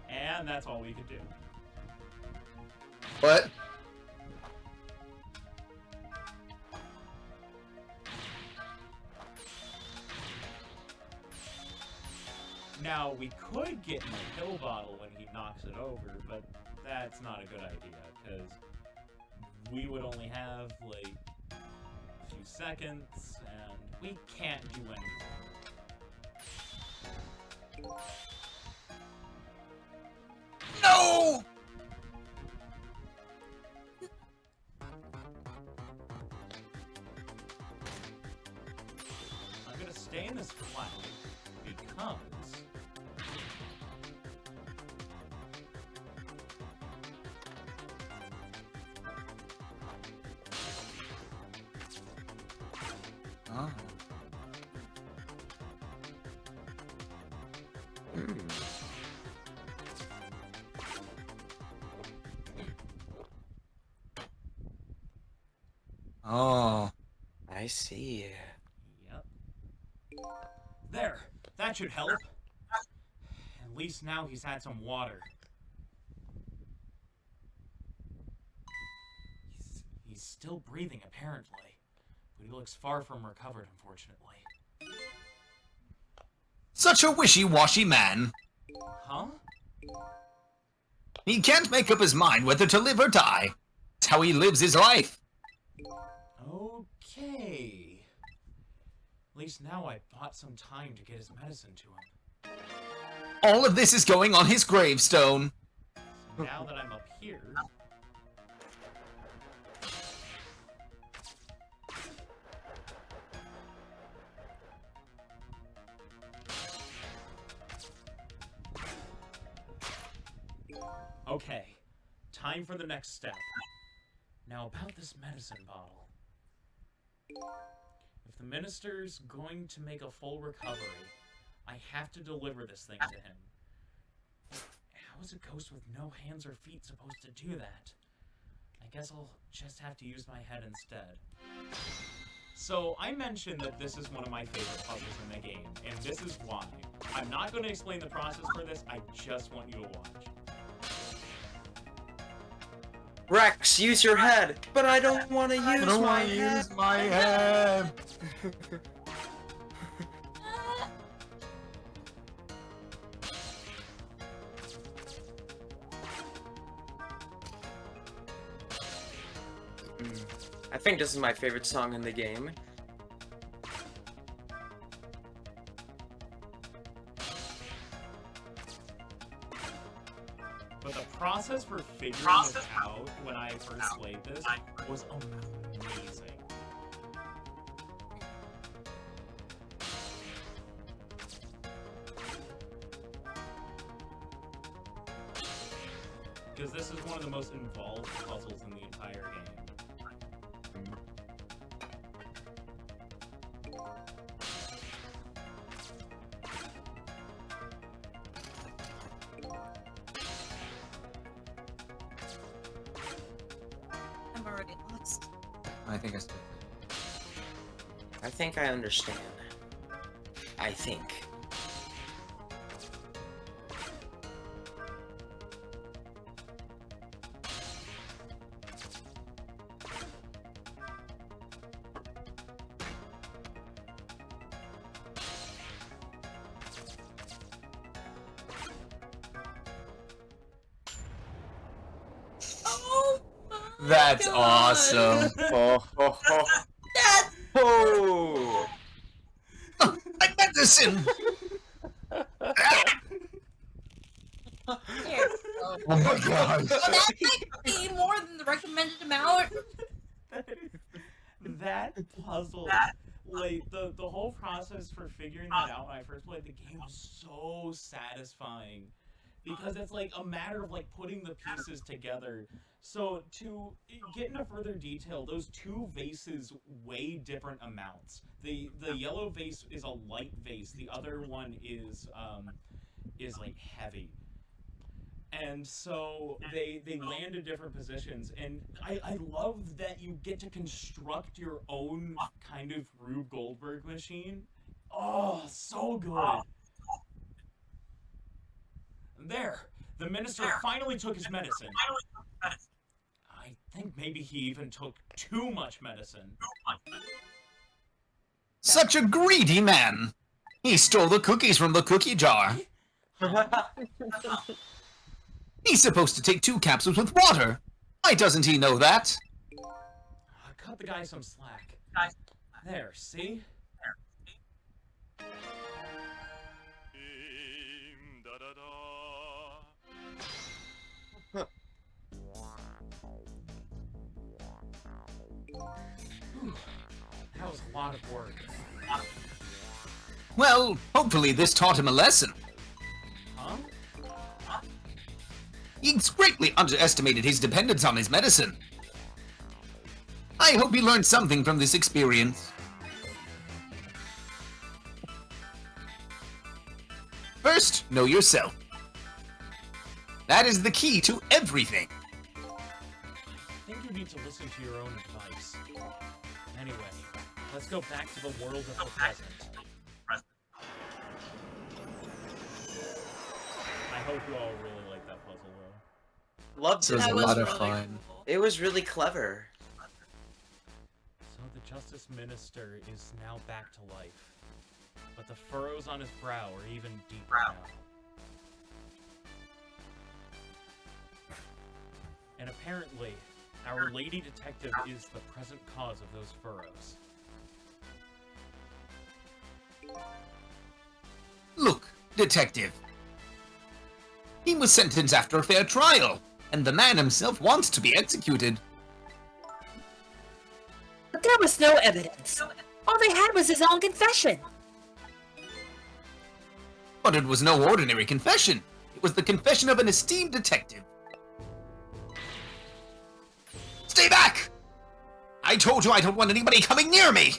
And that's all we could do. What? Now, we could get in the pill bottle when he knocks it over, but that's not a good idea, because we would only have, like, a few seconds, and we can't do anything. No! I'm gonna stay in this flag because Oh. Oh. I see. Yep. There! That should help. At least now he's had some water. He's still breathing, apparently. But he looks far from recovered, unfortunately. Such a wishy-washy man. Huh? He can't make up his mind whether to live or die. It's how he lives his life. Okay. At least now I bought some time to get his medicine to him. All of this is going on his gravestone. So now that I'm up here... Okay, time for the next step. Now about this medicine bottle. If the minister's going to make a full recovery, I have to deliver this thing to him. How is a ghost with no hands or feet supposed to do that? I guess I'll just have to use my head instead. So, I mentioned that this is one of my favorite puzzles in the game, and this is why. I'm not going to explain the process for this, I just want you to watch. Rex, use your head, but I don't want to use my head. Use my head. I think this is my favorite song in the game. But the process for figuring this out when I first played this was amazing. because this is one of the most involved puzzles in the entire game. I'm already lost. I think I still. I think I understand. I think. Oh my That's God. awesome. Oh, ho, ho. That's Oh! My medicine! here. Oh my god. Oh, that might be more than the recommended amount. That puzzle, like the whole process for figuring that out when I first played the game was so satisfying, because it's like a matter of like putting the pieces together. So to get into further detail, those two vases weigh different amounts. The yellow vase is a light vase. The other one is like heavy. And so they land in different positions, and I love that you get to construct your own kind of Rube Goldberg machine. Oh, so good. There, the minister finally took his medicine. I think maybe he even took too much medicine. Such a greedy man. He stole the cookies from the cookie jar. He's supposed to take 2 capsules with water. Why doesn't he know that? Cut the guy some slack. There, see? Whew, that was a lot of work. Well, hopefully this taught him a lesson. Huh? He's greatly underestimated his dependence on his medicine. I hope he learned something from this experience. First, know yourself. That is the key to everything. I think you need to listen to your own advice. Anyway, let's go back to the world of the present. I hope you all really like that puzzle, though. Loved This it. was a That was lot of really fun. cool. It was really clever. So the Justice Minister is now back to life, but the furrows on his brow are even deeper now. And apparently, our lady detective is the present cause of those furrows. Look, detective. He was sentenced after a fair trial, and the man himself wants to be executed. But there was no evidence. All they had was his own confession. But it was no ordinary confession. It was the confession of an esteemed detective. Stay back! I told you I don't want anybody coming near me!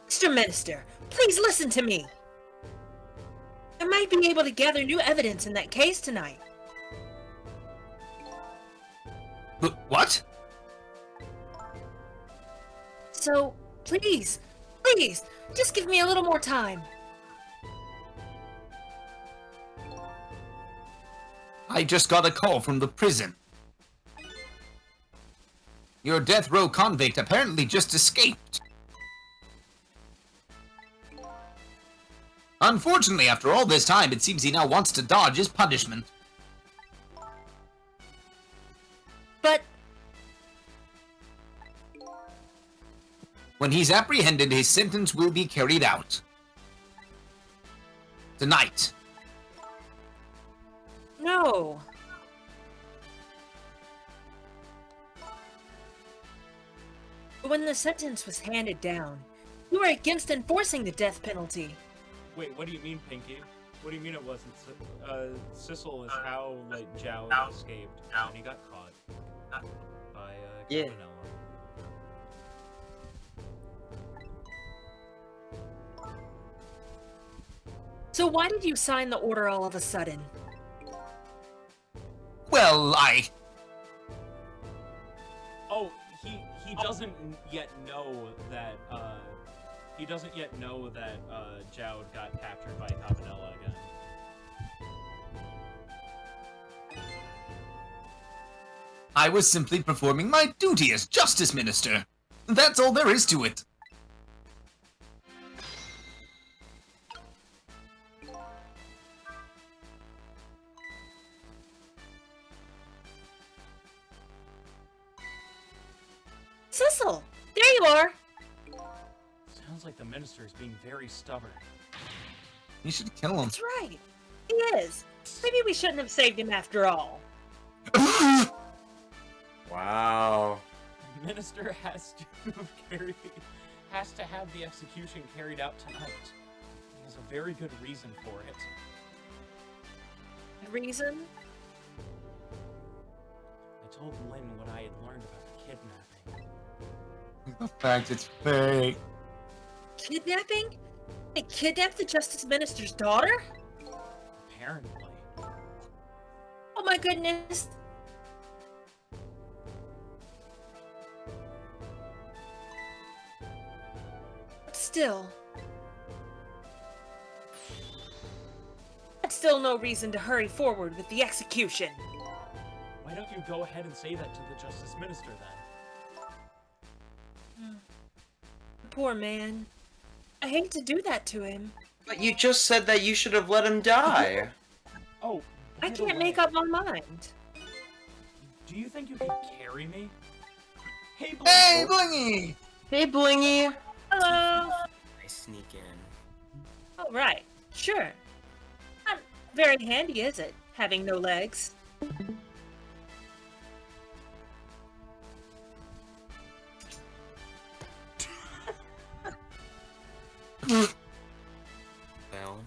Mr. Minister, please listen to me. I might be able to gather new evidence in that case tonight. What? So, please, just give me a little more time. I just got a call from the prison. Your death row convict apparently just escaped. Unfortunately, after all this time, it seems he now wants to dodge his punishment. But when he's apprehended, his sentence will be carried out. Tonight. no. When the sentence was handed down, you were against enforcing the death penalty. Wait, what do you mean, Pinky? What do you mean it wasn't? Sissel is how like Zhao escaped, and he got caught by Yeah. Cabanela. So why did you sign the order all of a sudden? Well, Oh, he doesn't yet know that Zhao got captured by Cabanela again. I was simply performing my duty as Justice Minister. That's all there is to it. Sissel, there you are. Sounds like the minister is being very stubborn. You should kill him. That's right. He is. Maybe we shouldn't have saved him after all. Wow. The minister has to have the execution carried out tonight. He has a very good reason for it. Reason? I told Lynn what I had learned about the kidnapping. The fact it's fake. Kidnapping? They kidnapped the Justice Minister's daughter? Apparently. Oh my goodness. Still. That's still no reason to hurry forward with the execution. Why don't you go ahead and say that to the Justice Minister then? Poor man. I hate to do that to him. But you just said that you should have let him die. Oh, I by the can't way, make up my mind. Do you think you could carry me? Hey, Blingy! Hey, Blingy! Hey, Blingy! Hello! I sneak in. Oh, right. Sure. Not very handy, is it? Having no legs. Well.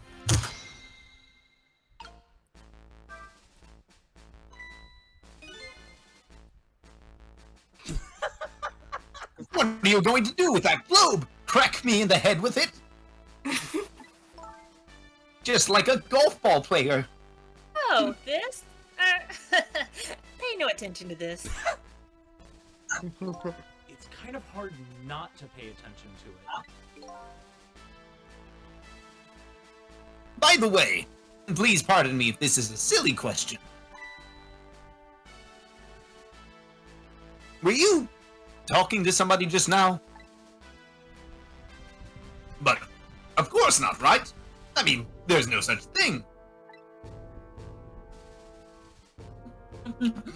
What are you going to do with that globe? Crack me in the head with it? Just like a golf ball player. Oh, this? Pay no attention to this. It's kind of hard not to pay attention to it. By the way, please pardon me if this is a silly question. Were you talking to somebody just now? But, of course not, right? I mean, there's no such thing.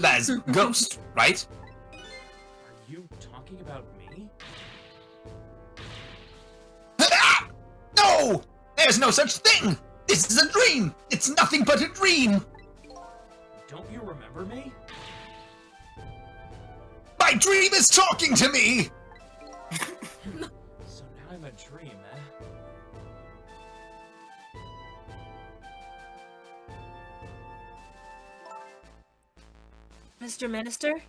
As ghost, right? Are you talking about me? No! There's no such thing! This is a dream! It's nothing but a dream! Don't you remember me? My dream is talking to me! So now I'm a dream, eh? Mr. Minister?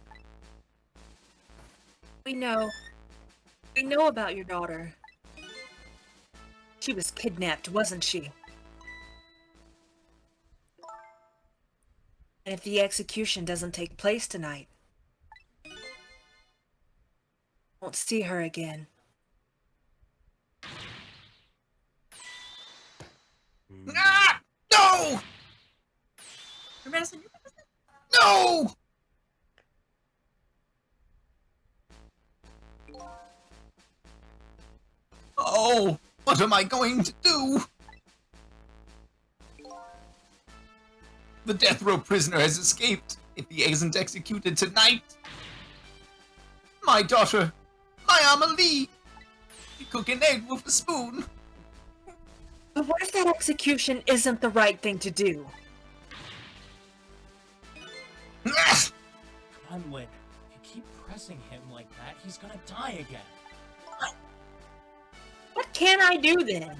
We know about your daughter. She was kidnapped, wasn't she? And if the execution doesn't take place tonight, won't see her again. Ah! No! Your medicine. No! Oh, what am I going to do? The death row prisoner has escaped if he isn't executed tonight. My daughter, my Amelie, you cook an egg with a spoon. But what if that execution isn't the right thing to do? Ah! Come on, Lynn. If you keep pressing him like that, he's gonna die again. What can I do then?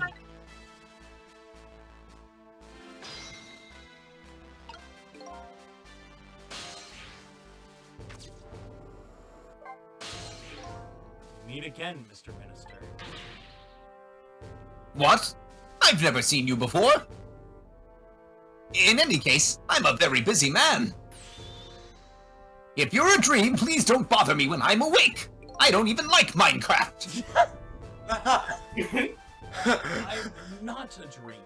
Meet again, Mr. Minister. What? I've never seen you before. In any case, I'm a very busy man. If you're a dream, please don't bother me when I'm awake. I don't even like Minecraft. I'm not a dream.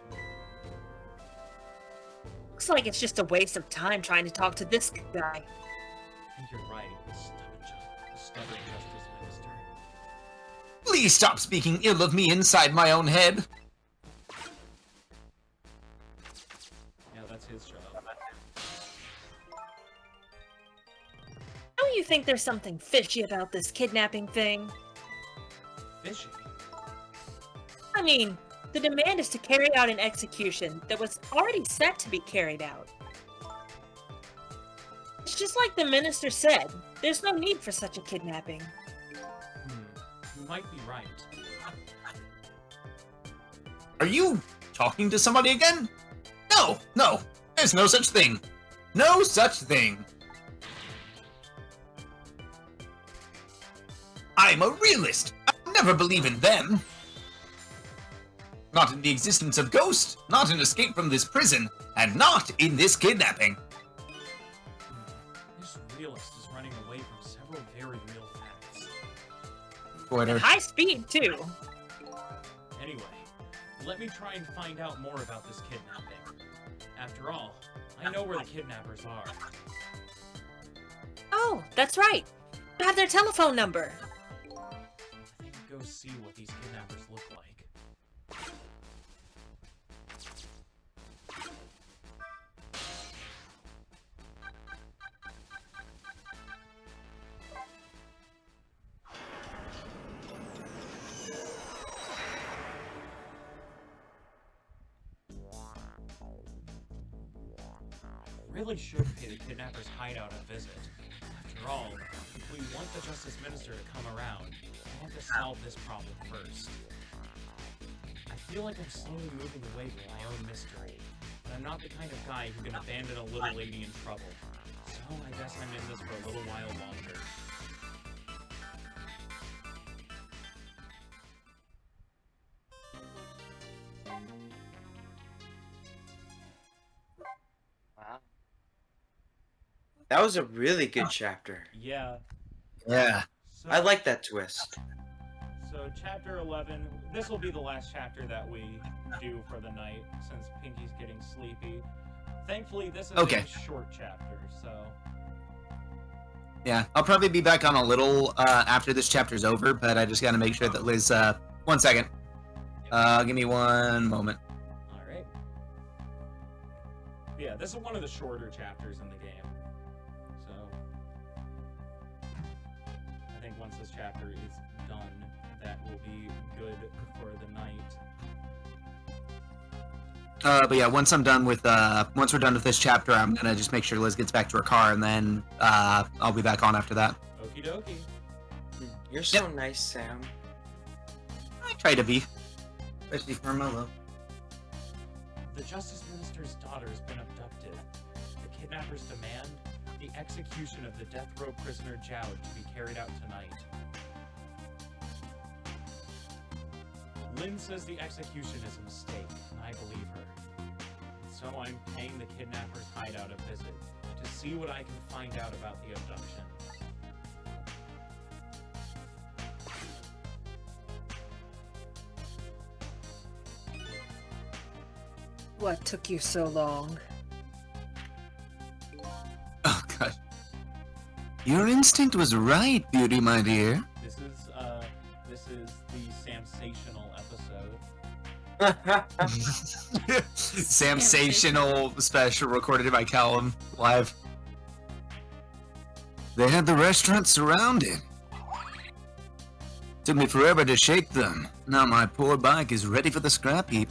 Looks like it's just a waste of time trying to talk to this guy. I think you're right, stubborn Justice Minister. Please stop speaking ill of me inside my own head. Yeah, that's his job. Don't you think there's something fishy about this kidnapping thing? Fishy? I mean, the demand is to carry out an execution that was already set to be carried out. It's just like the minister said, there's no need for such a kidnapping. You might be right. Are you talking to somebody again? No, no, there's no such thing. No such thing. I'm a realist. I'll never believe in them. Not in the existence of ghosts, not in escape from this prison, and not in this kidnapping. This realist is running away from several very real facts. Twitter. High speed, too. Anyway, let me try and find out more about this kidnapping. After all, I know where the kidnappers are. Oh, that's right. I have their telephone number. I think I'll go see what these kidnappers look like. Really should pay the kidnappers' hideout a visit. After all, if we want the Justice Minister to come around, we have to solve this problem first. I feel like I'm slowly moving away from my own mystery, but I'm not the kind of guy who can abandon a little lady in trouble. So I guess I'm in this for a little while longer. Wow. That was a really good chapter. Yeah. Yeah. So, I like that twist. So chapter 11, this will be the last chapter that we do for the night, since Pinky's getting sleepy. Thankfully, this is Okay. a short chapter, so... Yeah, I'll probably be back on a little after this chapter's over, but I just gotta make sure that Liz, 1 second. Give me 1 moment. Alright. Yeah, this is one of the shorter chapters in the game. So... I think once this chapter is done, that will be good for the night. But yeah, once I'm done with, once we're done with this chapter, I'm gonna just make sure Liz gets back to her car, and then, I'll be back on after that. Okie dokie. You're so nice, Sam. I try to be. Especially for Mello. The Justice Minister's daughter has been abducted. The kidnappers demand the execution of the death row prisoner Jowd to be carried out tonight. Lynn says the execution is a mistake, and I believe her. So I'm paying the kidnappers' hideout a visit to see what I can find out about the abduction. What took you so long? Oh, God. Your instinct was right, Beauty, my dear. This is the Samsational episode. Sensational special recorded by Callum live. They had the restaurant surrounded. Took me forever to shake them. Now my poor bike is ready for the scrap heap.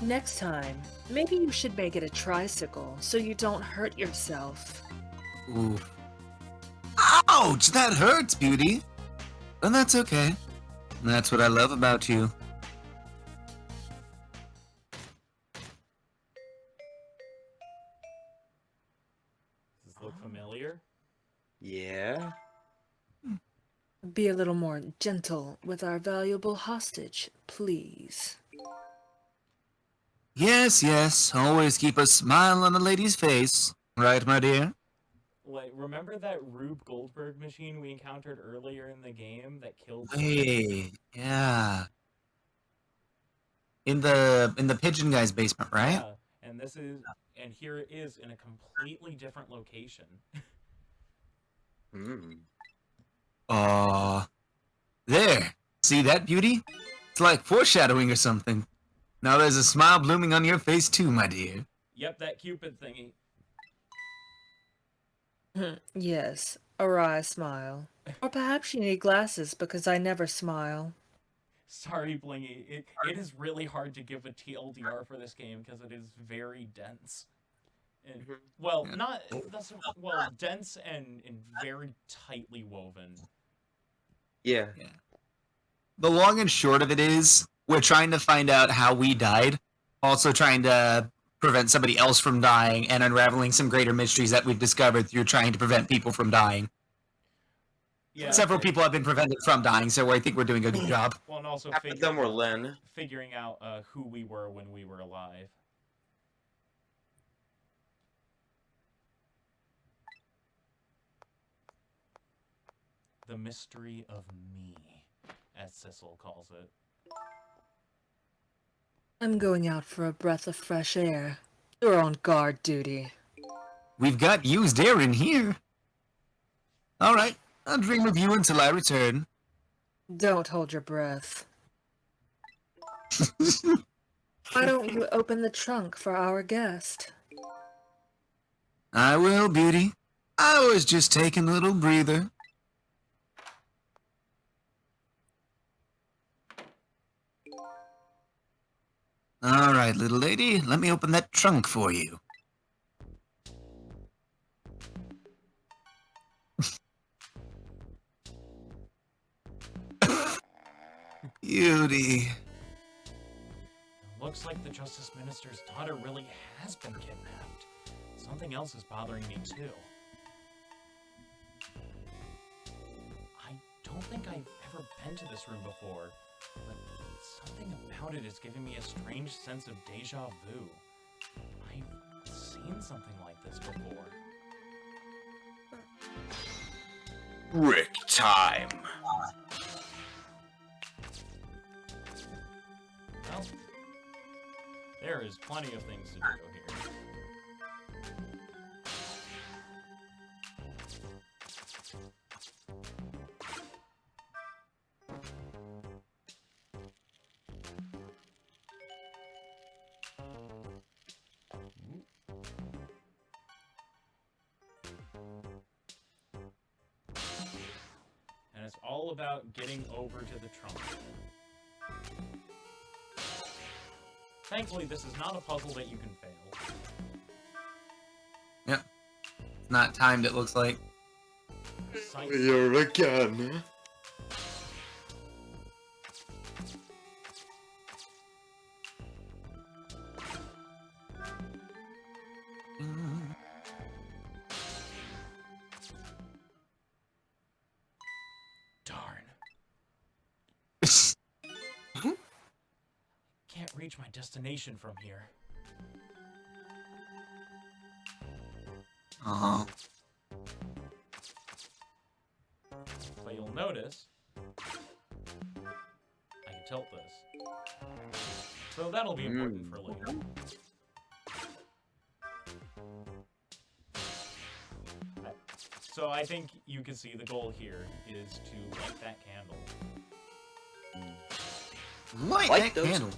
Next time, maybe you should make it a tricycle so you don't hurt yourself. Ooh. Ouch! That hurts, Beauty. But that's okay. That's what I love about you. This is Look familiar? Yeah. Be a little more gentle with our valuable hostage, please. Yes, yes. Always keep a smile on a lady's face. Right, my dear? Like, remember that Rube Goldberg machine we encountered earlier in the game that killed? Hey, yeah. In the pigeon guy's basement, right? Yeah, and here it is in a completely different location. There. See that beauty? It's like foreshadowing or something. Now there's a smile blooming on your face too, my dear. Yep, that Cupid thingy. Yes, a wry smile. Or perhaps you need glasses because I never smile. Sorry, Blingy. It is really hard to give a TLDR for this game because it is very dense. And, well, dense and very tightly woven. Yeah. The long and short of it is, we're trying to find out how we died, also trying to prevent somebody else from dying, and unraveling some greater mysteries that we've discovered through trying to prevent people from dying. Yeah, Several people have been prevented from dying, so I think we're doing a good job. Well, and also Half of them were Len. figuring out who we were when we were alive. The mystery of me, as Sissel calls it. I'm going out for a breath of fresh air. You're on guard duty. We've got used air in here. Alright, I'll dream of you until I return. Don't hold your breath. Why don't you open the trunk for our guest? I will, beauty. I was just taking a little breather. Alright, little lady, let me open that trunk for you. Beauty. Looks like the Justice Minister's daughter really has been kidnapped. Something else is bothering me too. I don't think I've ever been to this room before, but something about it is giving me a strange sense of deja vu. I've seen something like this before. Brick time. Well, there is plenty of things to do here. And it's all about getting over to the trunk. Thankfully, this is not a puzzle that you can fail. Yep. It's not timed, it looks like. You're a gun. Darn. Can't reach my destination from here. Uh-huh. But you'll notice I can tilt this. So that'll be important for later. So I think you can see the goal here is to light that candle. Light Light that those- candle.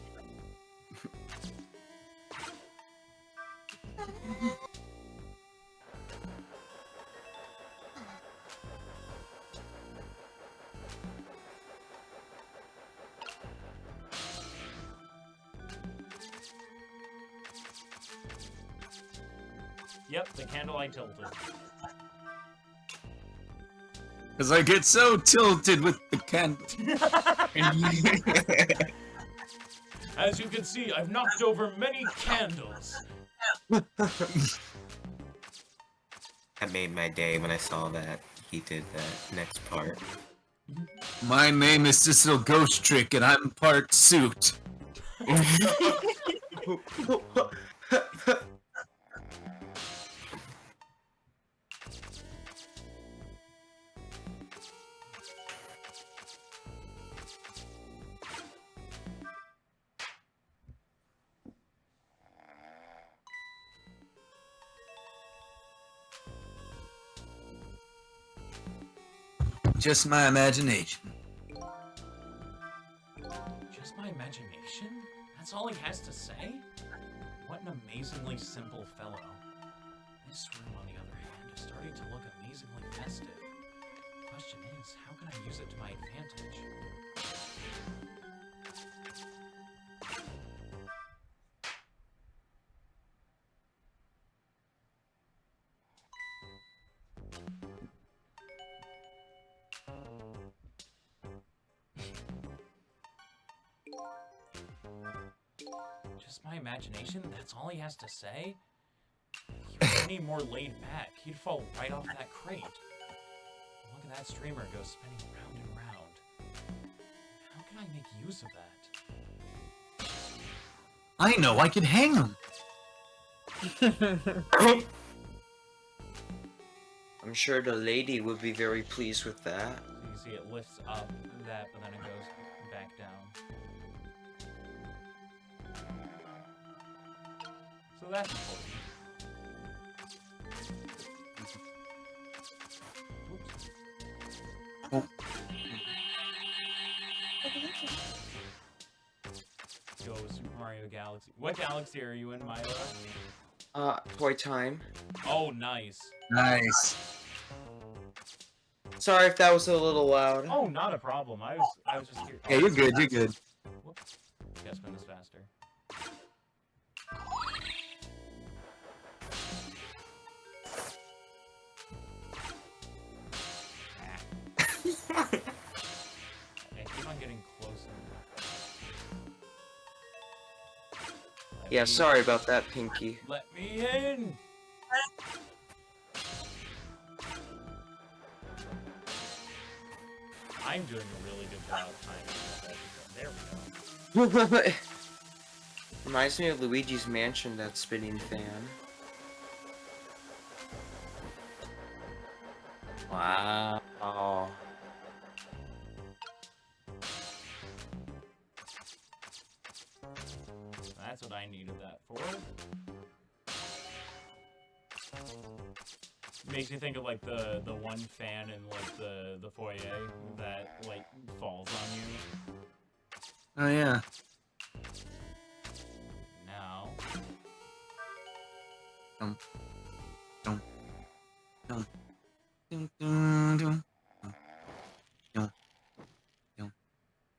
Yep, the candle I tilted. Because I get so tilted with the candle. As you can see, I've knocked over many candles. That made my day when I saw that he did that next part. My name is Cecil Ghost Trick, and I'm part suit. Just my imagination. Just my imagination? That's all he has to say? What an amazingly simple fellow. This room, on the other hand, is starting to look amazingly festive. The question is, how can I use it to my advantage? Just my imagination? That's all he has to say? He was any more laid back, he'd fall right off that crate. Look at that streamer go spinning round and round. How can I make use of that? I know, I could hang him. I'm sure the lady would be very pleased with that. So you can see it lifts up that, but then it goes back down. So that's important. Oops. Oh. Go Super Mario Galaxy. What galaxy are you in, Milo? Toy time. Oh, nice. Nice. Sorry if that was a little loud. Oh, not a problem. I was just here. Yeah, you're good, you're good. Whoops. Gotta spin this faster. I keep on getting closer. Yeah, sorry about that, Pinky. Let me in! I'm doing a really good job timing. There we go. Reminds me of Luigi's Mansion, that spinning fan. Wow. That's what I needed that for. Makes me think of like the one fan in like the foyer that like falls on you. Oh yeah. Now. Dum. Dum. Dum. Dum dum dum. Dum. Dum.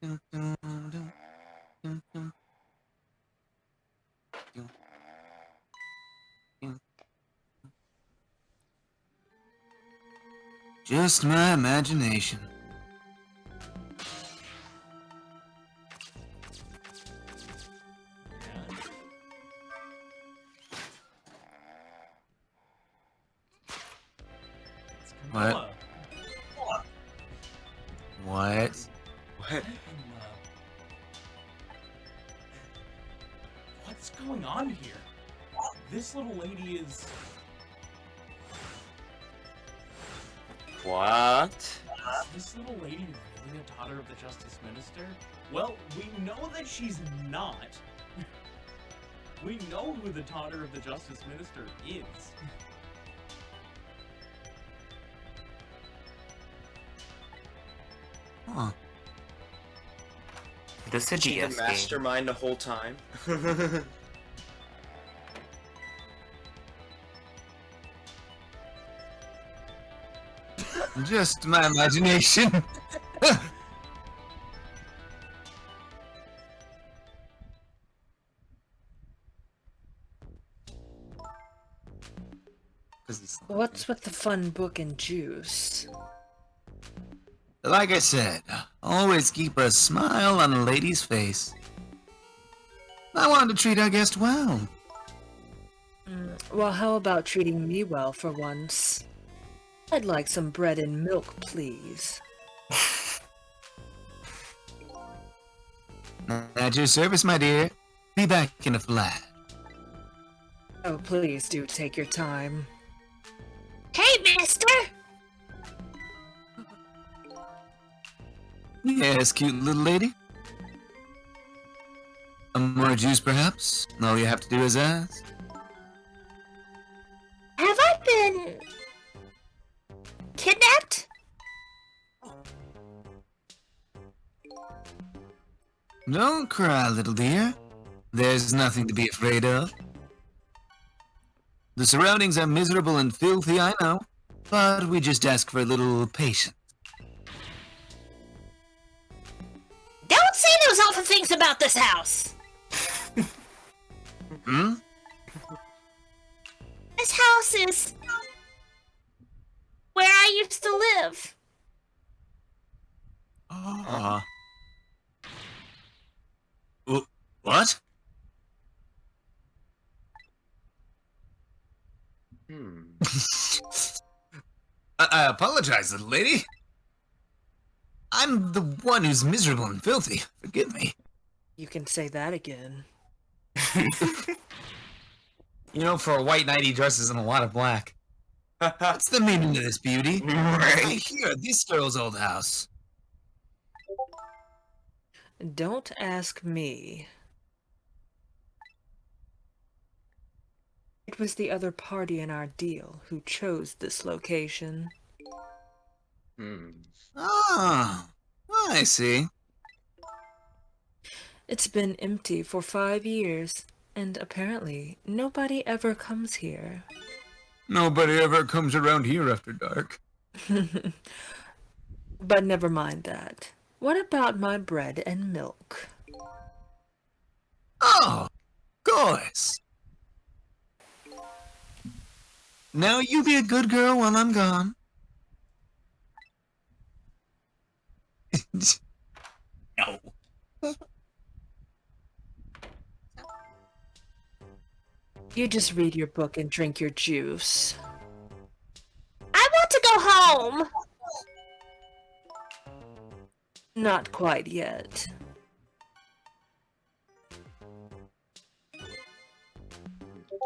Dum dum dum. Dum dum. Dum. Dum. Just my imagination. What? What? What? What's going on here? This little lady is... What? Is this little lady really a daughter of the Justice Minister? Well, we know that she's not. We know who the daughter of the Justice Minister is. Huh. This is a She the GS game. mastermind the whole time. Just my imagination. What's with the fun book and juice? Like I said, always keep a smile on a lady's face. I wanted to treat our guest well. Well, how about treating me well for once? I'd like some bread and milk, please. At your service, my dear. Be back in a flash. Oh, please do take your time. Hey, mister! Yes, cute little lady. More juice, perhaps? All you have to do is ask. Have I been kidnapped? Don't cry, little dear. There's nothing to be afraid of. The surroundings are miserable and filthy, I know, but we just ask for a little patience. Don't say those awful things about this house. Hmm? This house is where I used to live. What? I apologize, little lady. I'm the one who's miserable and filthy. Forgive me. You can say that again. You know, for a white knight, he dresses in a lot of black. What's the meaning of this, beauty? Right here, this girl's old house. Don't ask me. It was the other party in our deal who chose this location. Ah, I see. It's been empty for 5 years, and apparently nobody ever comes here. Nobody ever comes around here after dark. But never mind that. What about my bread and milk? Oh, of course. Now you be a good girl while I'm gone. No. You just read your book and drink your juice. I want to go home. Not quite yet.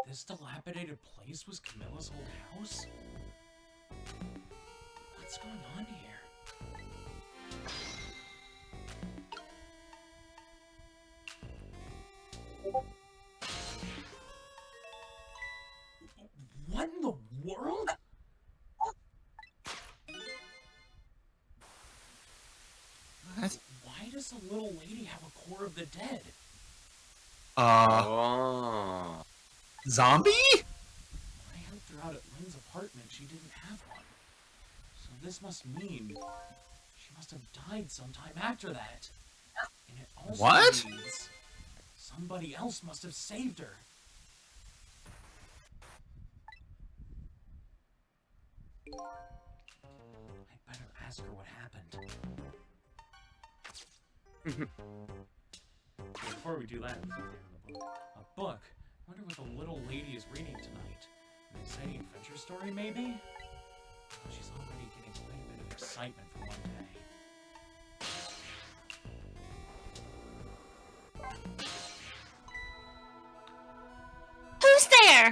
This dilapidated place was Camilla's old house? What's going on here? What in the world? What? Why does the little lady have a core of the dead? Zombie? When I helped her out at Lynn's apartment, she didn't have one. So this must mean she must have died sometime after that. And it also What? means somebody else must have saved her. I'd better ask her what happened. Before we do that, let's look at the book. A book? I wonder what the little lady is reading tonight. An exciting adventure story, maybe? Oh, she's already getting quite a bit of excitement for one day. Who's there?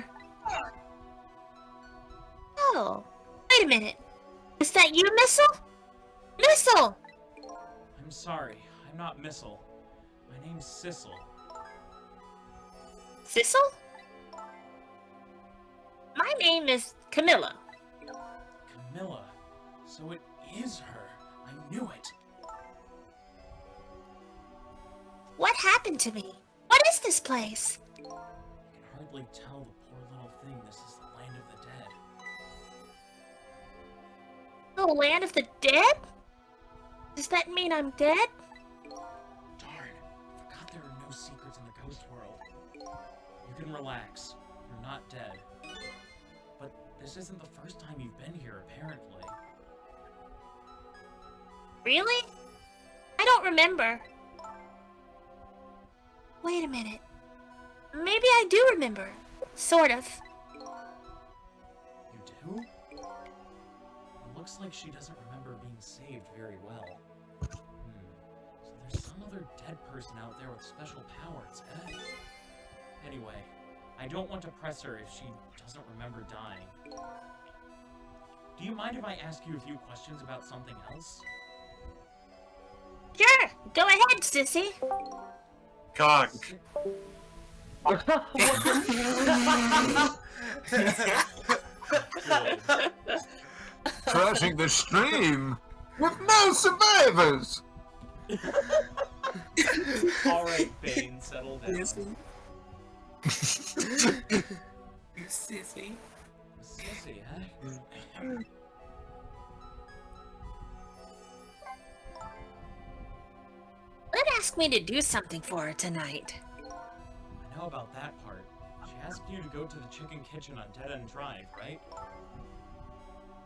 Oh, wait a minute. Is that you, Missile? Missile! I'm sorry, I'm not Missile. My name's Sissel. Sissel? My name is Camilla. Camilla. So it is her. I knew it. What happened to me? What is this place? I can hardly tell the poor little thing this is the land of the dead. The land of the dead? Does that mean I'm dead? Darn, I forgot there are no secrets in the ghost world. You can relax. You're not dead. But this isn't the first time you've been here, apparently. Really? I don't remember. Wait a minute. Maybe I do remember. Sort of. Who? It looks like she doesn't remember being saved very well. So there's some other dead person out there with special powers, eh? Anyway, I don't want to press her if she doesn't remember dying. Do you mind if I ask you a few questions about something else? Sure, go ahead, sissy. Cock. Crashing the stream with no survivors. Alright, Bane, settle down. You sissy. Sissy, huh? Lynn asked me to do something for her tonight. I know about that part. She asked you to go to the chicken kitchen on Dead End Drive, right?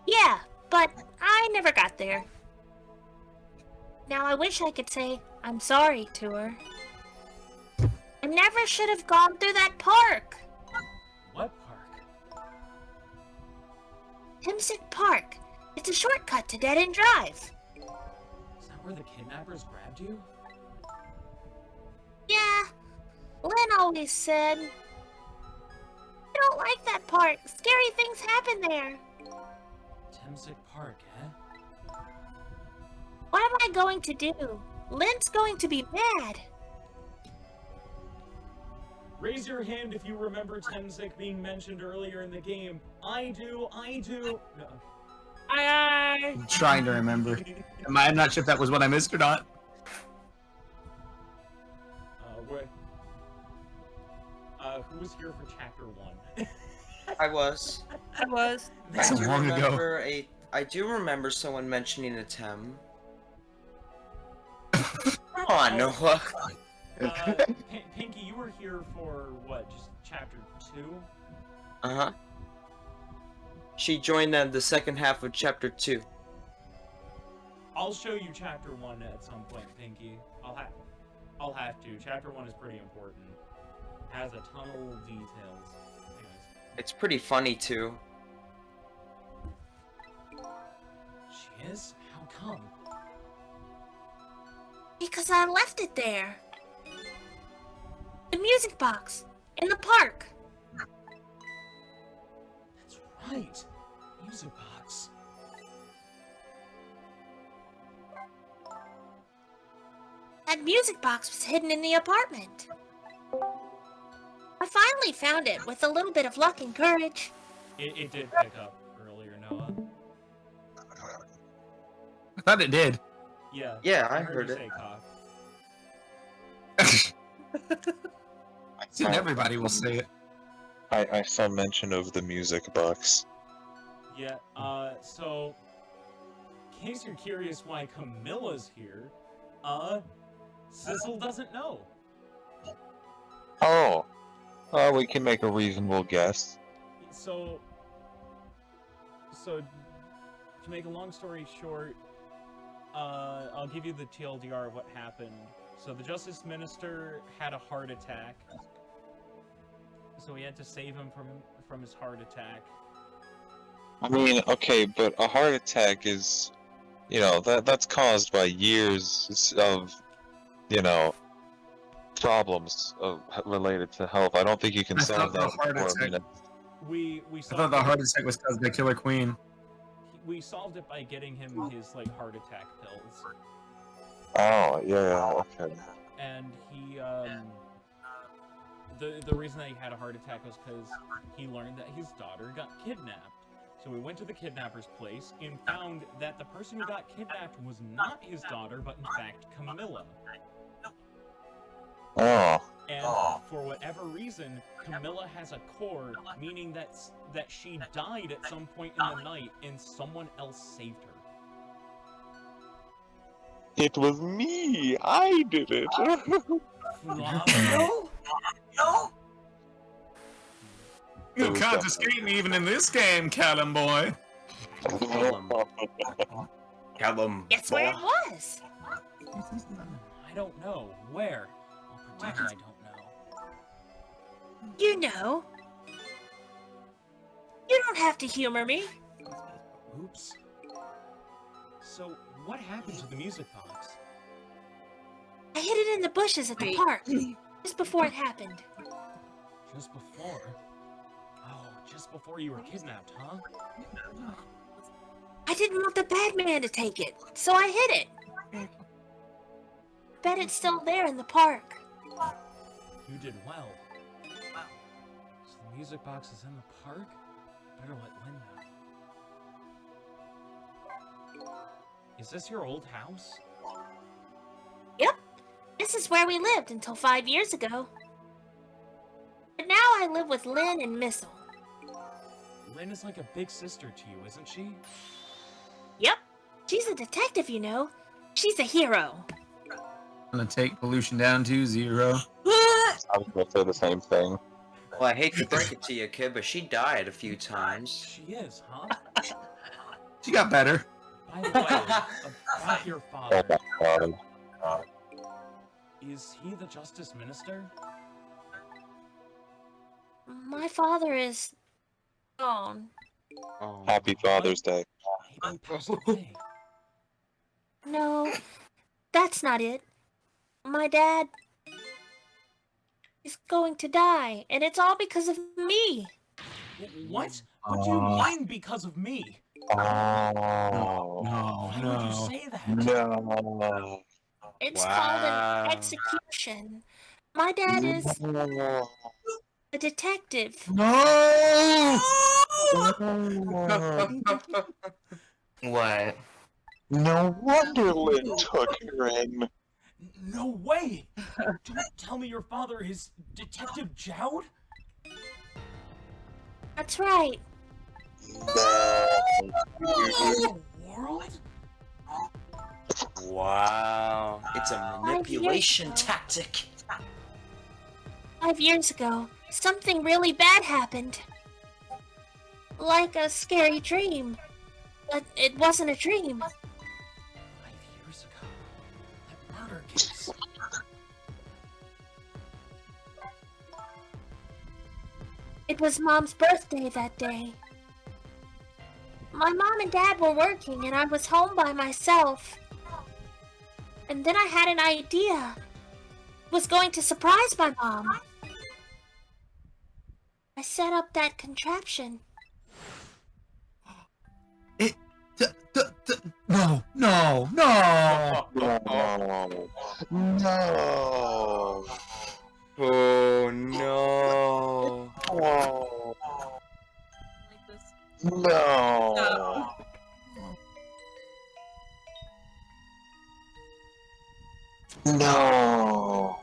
Yeah, but I never got there. Now I wish I could say I'm sorry to her. I never should have gone through that park. What park? Timsick Park. It's a shortcut to Dead End Drive. Is that where the kidnappers grabbed you? Yeah, Lynn always said. I don't like that park. Scary things happen there. Timsick Park, eh? What am I going to do? Lynn's going to be mad. Raise your hand if you remember Timsick being mentioned earlier in the game. I do. No. I'm trying to remember. I'm not sure if that was what I missed or not. Wait. Who was here for Chapter 1? I was. So long ago. I do remember someone mentioning a Tem. Come on, Noah. Pinky, you were here for, what, just Chapter 2? Uh-huh. She joined the second half of Chapter 2. I'll show you Chapter 1 at some point, Pinky. I'll have to. Chapter 1 is pretty important. Has a ton of details. Anyways. It's pretty funny, too. She is? How come? Because I left it there. The music box. In the park. That's right. Music box. That music box was hidden in the apartment. I finally found it with a little bit of luck and courage. It did pick up earlier, Noah. I thought it did. Yeah. Yeah, I heard heard you it. say cock. Soon everybody will say it. I saw mention of the music box. Yeah, so, in case you're curious why Camilla's here, Sissel doesn't know. Oh. Well, we can make a reasonable guess. So, to make a long story short, I'll give you the TLDR of what happened. So the Justice Minister had a heart attack, so we had to save him from his heart attack. I mean, okay, but a heart attack is, that's caused by years of, problems related to health. I don't think you can solve that in 4 minutes. We I solved thought the heart attack was caused by Killer Queen. we solved it by getting him his heart attack pills. Oh, yeah, okay. And he the reason that he had a heart attack was because he learned that his daughter got kidnapped. So we went to the kidnapper's place and found that the person who got kidnapped was not his daughter, but in fact Camilla. Oh. And for whatever reason, Camilla has a core, meaning that she died at some point in the night and someone else saved her. It was me! I did it! No! You can't escape me even in this game, Callum boy. Callum. Guess where it was? I don't know. Where? I'll pretend I don't know. You know. You don't have to humor me. Oops. So, what happened to the music box? I hid it in the bushes at the park, just before it happened. Just before? Oh, just before you were kidnapped, huh? I didn't want the bad man to take it, so I hid it. Bet it's still there in the park. You did well. So the music box is in the park? Better let Lynn know. Is this your old house? Yep. This is where we lived until 5 years ago. But now I live with Lynn and Missile. Lynn is like a big sister to you, isn't she? Yep. She's a detective, you know. She's a hero. Gonna take pollution down to 0. I was gonna say the same thing. Well, I hate to break it to you, kid, but she died a few times. She is, huh? She got better. By the way, about your father. Oh my god. Is he the Justice Minister? My father is gone. Oh. Happy Father's Day. He passed away. No, that's not it. My dad is going to die, and it's all because of me. What? What do you mean because of me? Oh. Why would you say that? No. It's called an execution. My dad is a detective. No! What? No wonder Lynn took her in. No way! Don't tell me your father is Detective Jowd? That's right. The world? Wow. It's a manipulation tactic. 5 years ago, something really bad happened. Like a scary dream. But it wasn't a dream. 5 years ago. That murder case. It was Mom's birthday that day. My mom and dad were working and I was home by myself. And then I had an idea. Was going to surprise my mom. I set up that contraption. No. No. No. Oh no. Oh. No. No.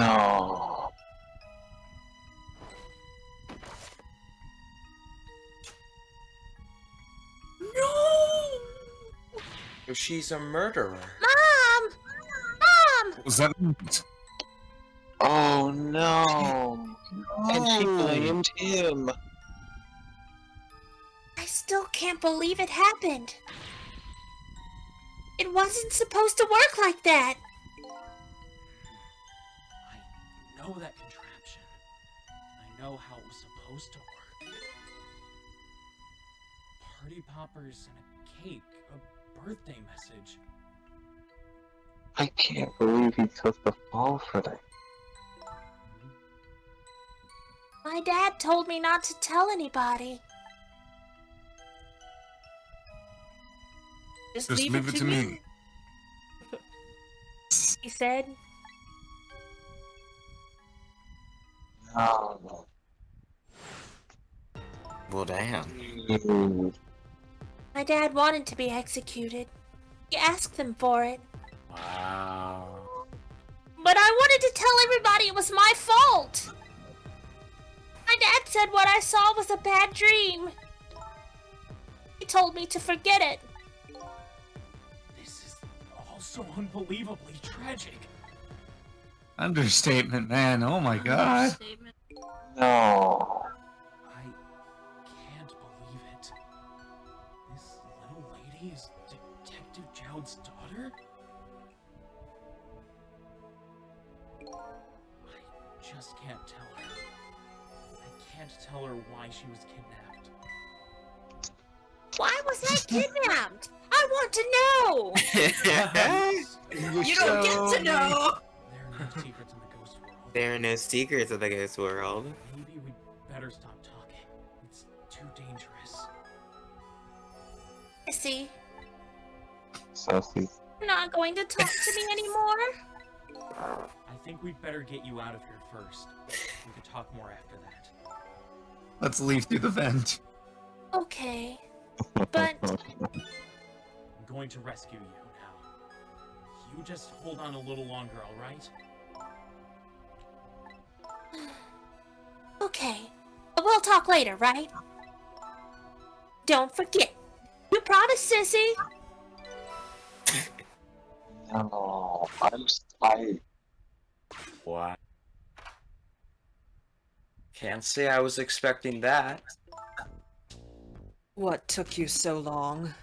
No. So she's a murderer. Mom! Mom! What was that? Oh no. And she blamed him. I still can't believe it happened. It wasn't supposed to work like that. I know that contraption. I know how it was supposed to work. Party poppers and a cake, a birthday message. I can't believe he took the fall for that. My dad told me not to tell anybody. Just leave it to me. He said. No. Well, damn. My dad wanted to be executed. He asked them for it. Wow. But I wanted to tell everybody it was my fault. My dad said what I saw was a bad dream. He told me to forget it. This is all so unbelievably tragic. Understatement, man. Oh my god. No. I can't believe it. This little lady Pinky is Detective Jowd's daughter? I just can't tell her. I can't tell her why she was kidnapped. Why was I kidnapped? I want to know! You don't get to know! There are no secrets in the ghost world. There are no secrets of the ghost world. Maybe we better stop talking. It's too dangerous. Sissy, Sassy. you're not going to talk to me anymore? I think we'd better get you out of here first. We could talk more after that. Let's leave through the vent. Okay. But I'm going to rescue you now. You just hold on a little longer, alright? okay. We'll talk later, right? Don't forget. You promised, Sissy. No, What? Can't say I was expecting that. What took you so long?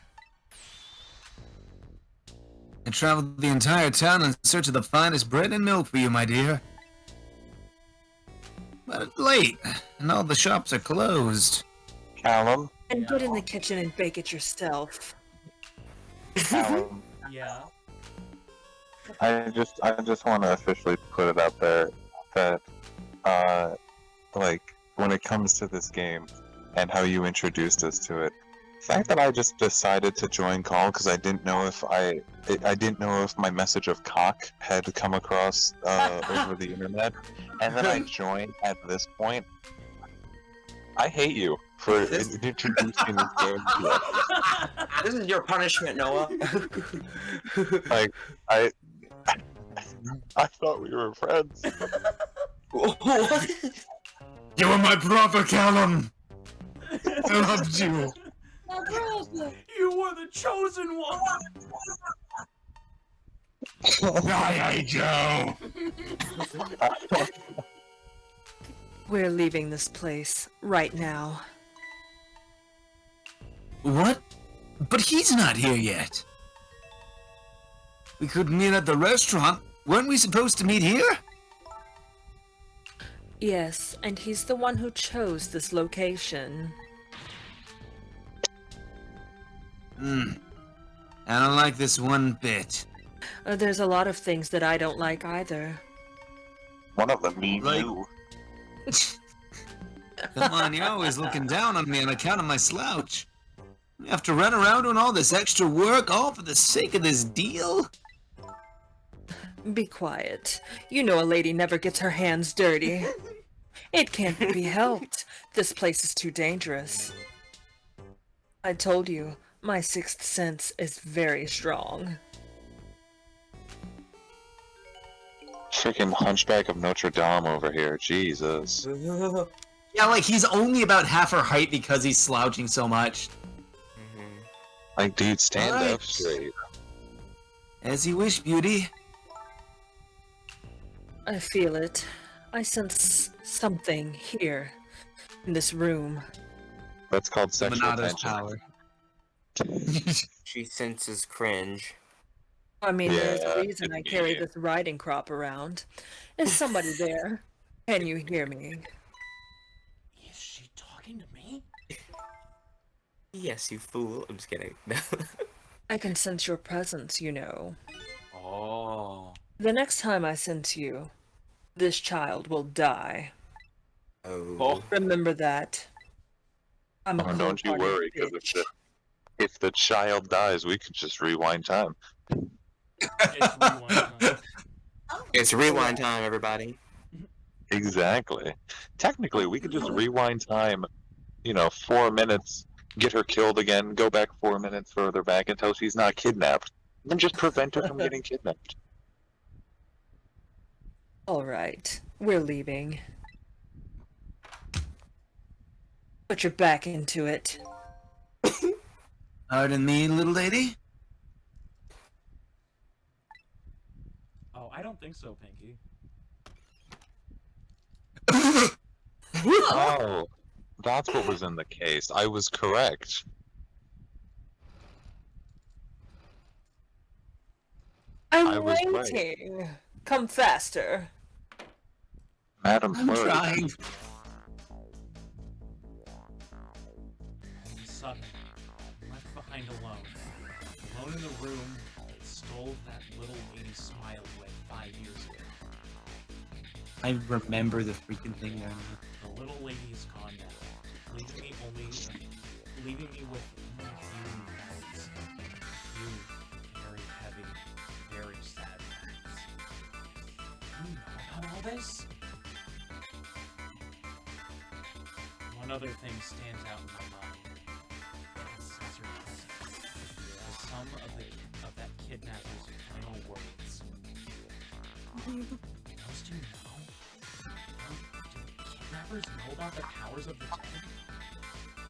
I traveled the entire town in search of the finest bread and milk for you, my dear. But it's late, and all the shops are closed. Callum. And get in the kitchen and bake it yourself. Callum. Yeah. I just want to officially put it out there that, like, when it comes to this game and how you introduced us to it, the fact that I just decided to join call because I didn't know if I didn't know if my message of cock had come across over the internet, and then I joined at this point. I hate you for introducing this game to us. This is your punishment, Noah. Like, I thought we were friends. What? You were my brother, Callum! I loved you! My brother. You were the chosen one! Aye, Joe! We're leaving this place right now. What? But he's not here yet. We could meet at the restaurant. Weren't we supposed to meet here? Yes, and he's the one who chose this location. I don't like this one bit. There's a lot of things that I don't like either. One of them me Like- you. Come on, you're always looking down on me on account of my slouch. You have to run around doing all this extra work, all for the sake of this deal? Be quiet. You know a lady never gets her hands dirty. It can't be helped. This place is too dangerous. I told you, my sixth sense is very strong. Freaking Hunchback of Notre Dame over here. Jesus. Yeah, like he's only about half her height because he's slouching so much. Like, dude, stand Alright. up straight. As you wish, beauty. I feel it. I sense something here, in this room. That's called sexual Monato's tension. power. She senses cringe. I mean, there's Yeah, a reason I carry yeah. this riding crop around. Is somebody there? Can you hear me? Is she talking to me? Yes, you fool. I'm just kidding. No. I can sense your presence, you know. Oh. The next time I sense you, this child will die. Oh. Remember that. I'm a Oh, don't you cold-hearted worry, because bitch. if the child dies, we could just rewind time. It's rewind time. It's rewind time, everybody. Exactly. Technically, we could just rewind time, 4 minutes, get her killed again, go back 4 minutes further back until she's not kidnapped, and then just prevent her from getting kidnapped. All right, we're leaving. Put your back into it. Pardon me, little lady? Oh, I don't think so, Pinky. Oh, that's what was in the case. I was correct. I I'm was right. waiting. Come faster. Madam I'm Flurry. trying. All of a sudden, I'm left behind alone. Alone in the room that stole that little lady's smile away 5 years ago. I remember the freaking thing now. The little lady is gone now, leaving me with only a few facts. Few very heavy, very sad facts. You know about all this? One other thing stands out in my mind. It's Caesar presence. Some of that kidnapper's final words. Those two know? Do kidnappers know about the powers of the dead?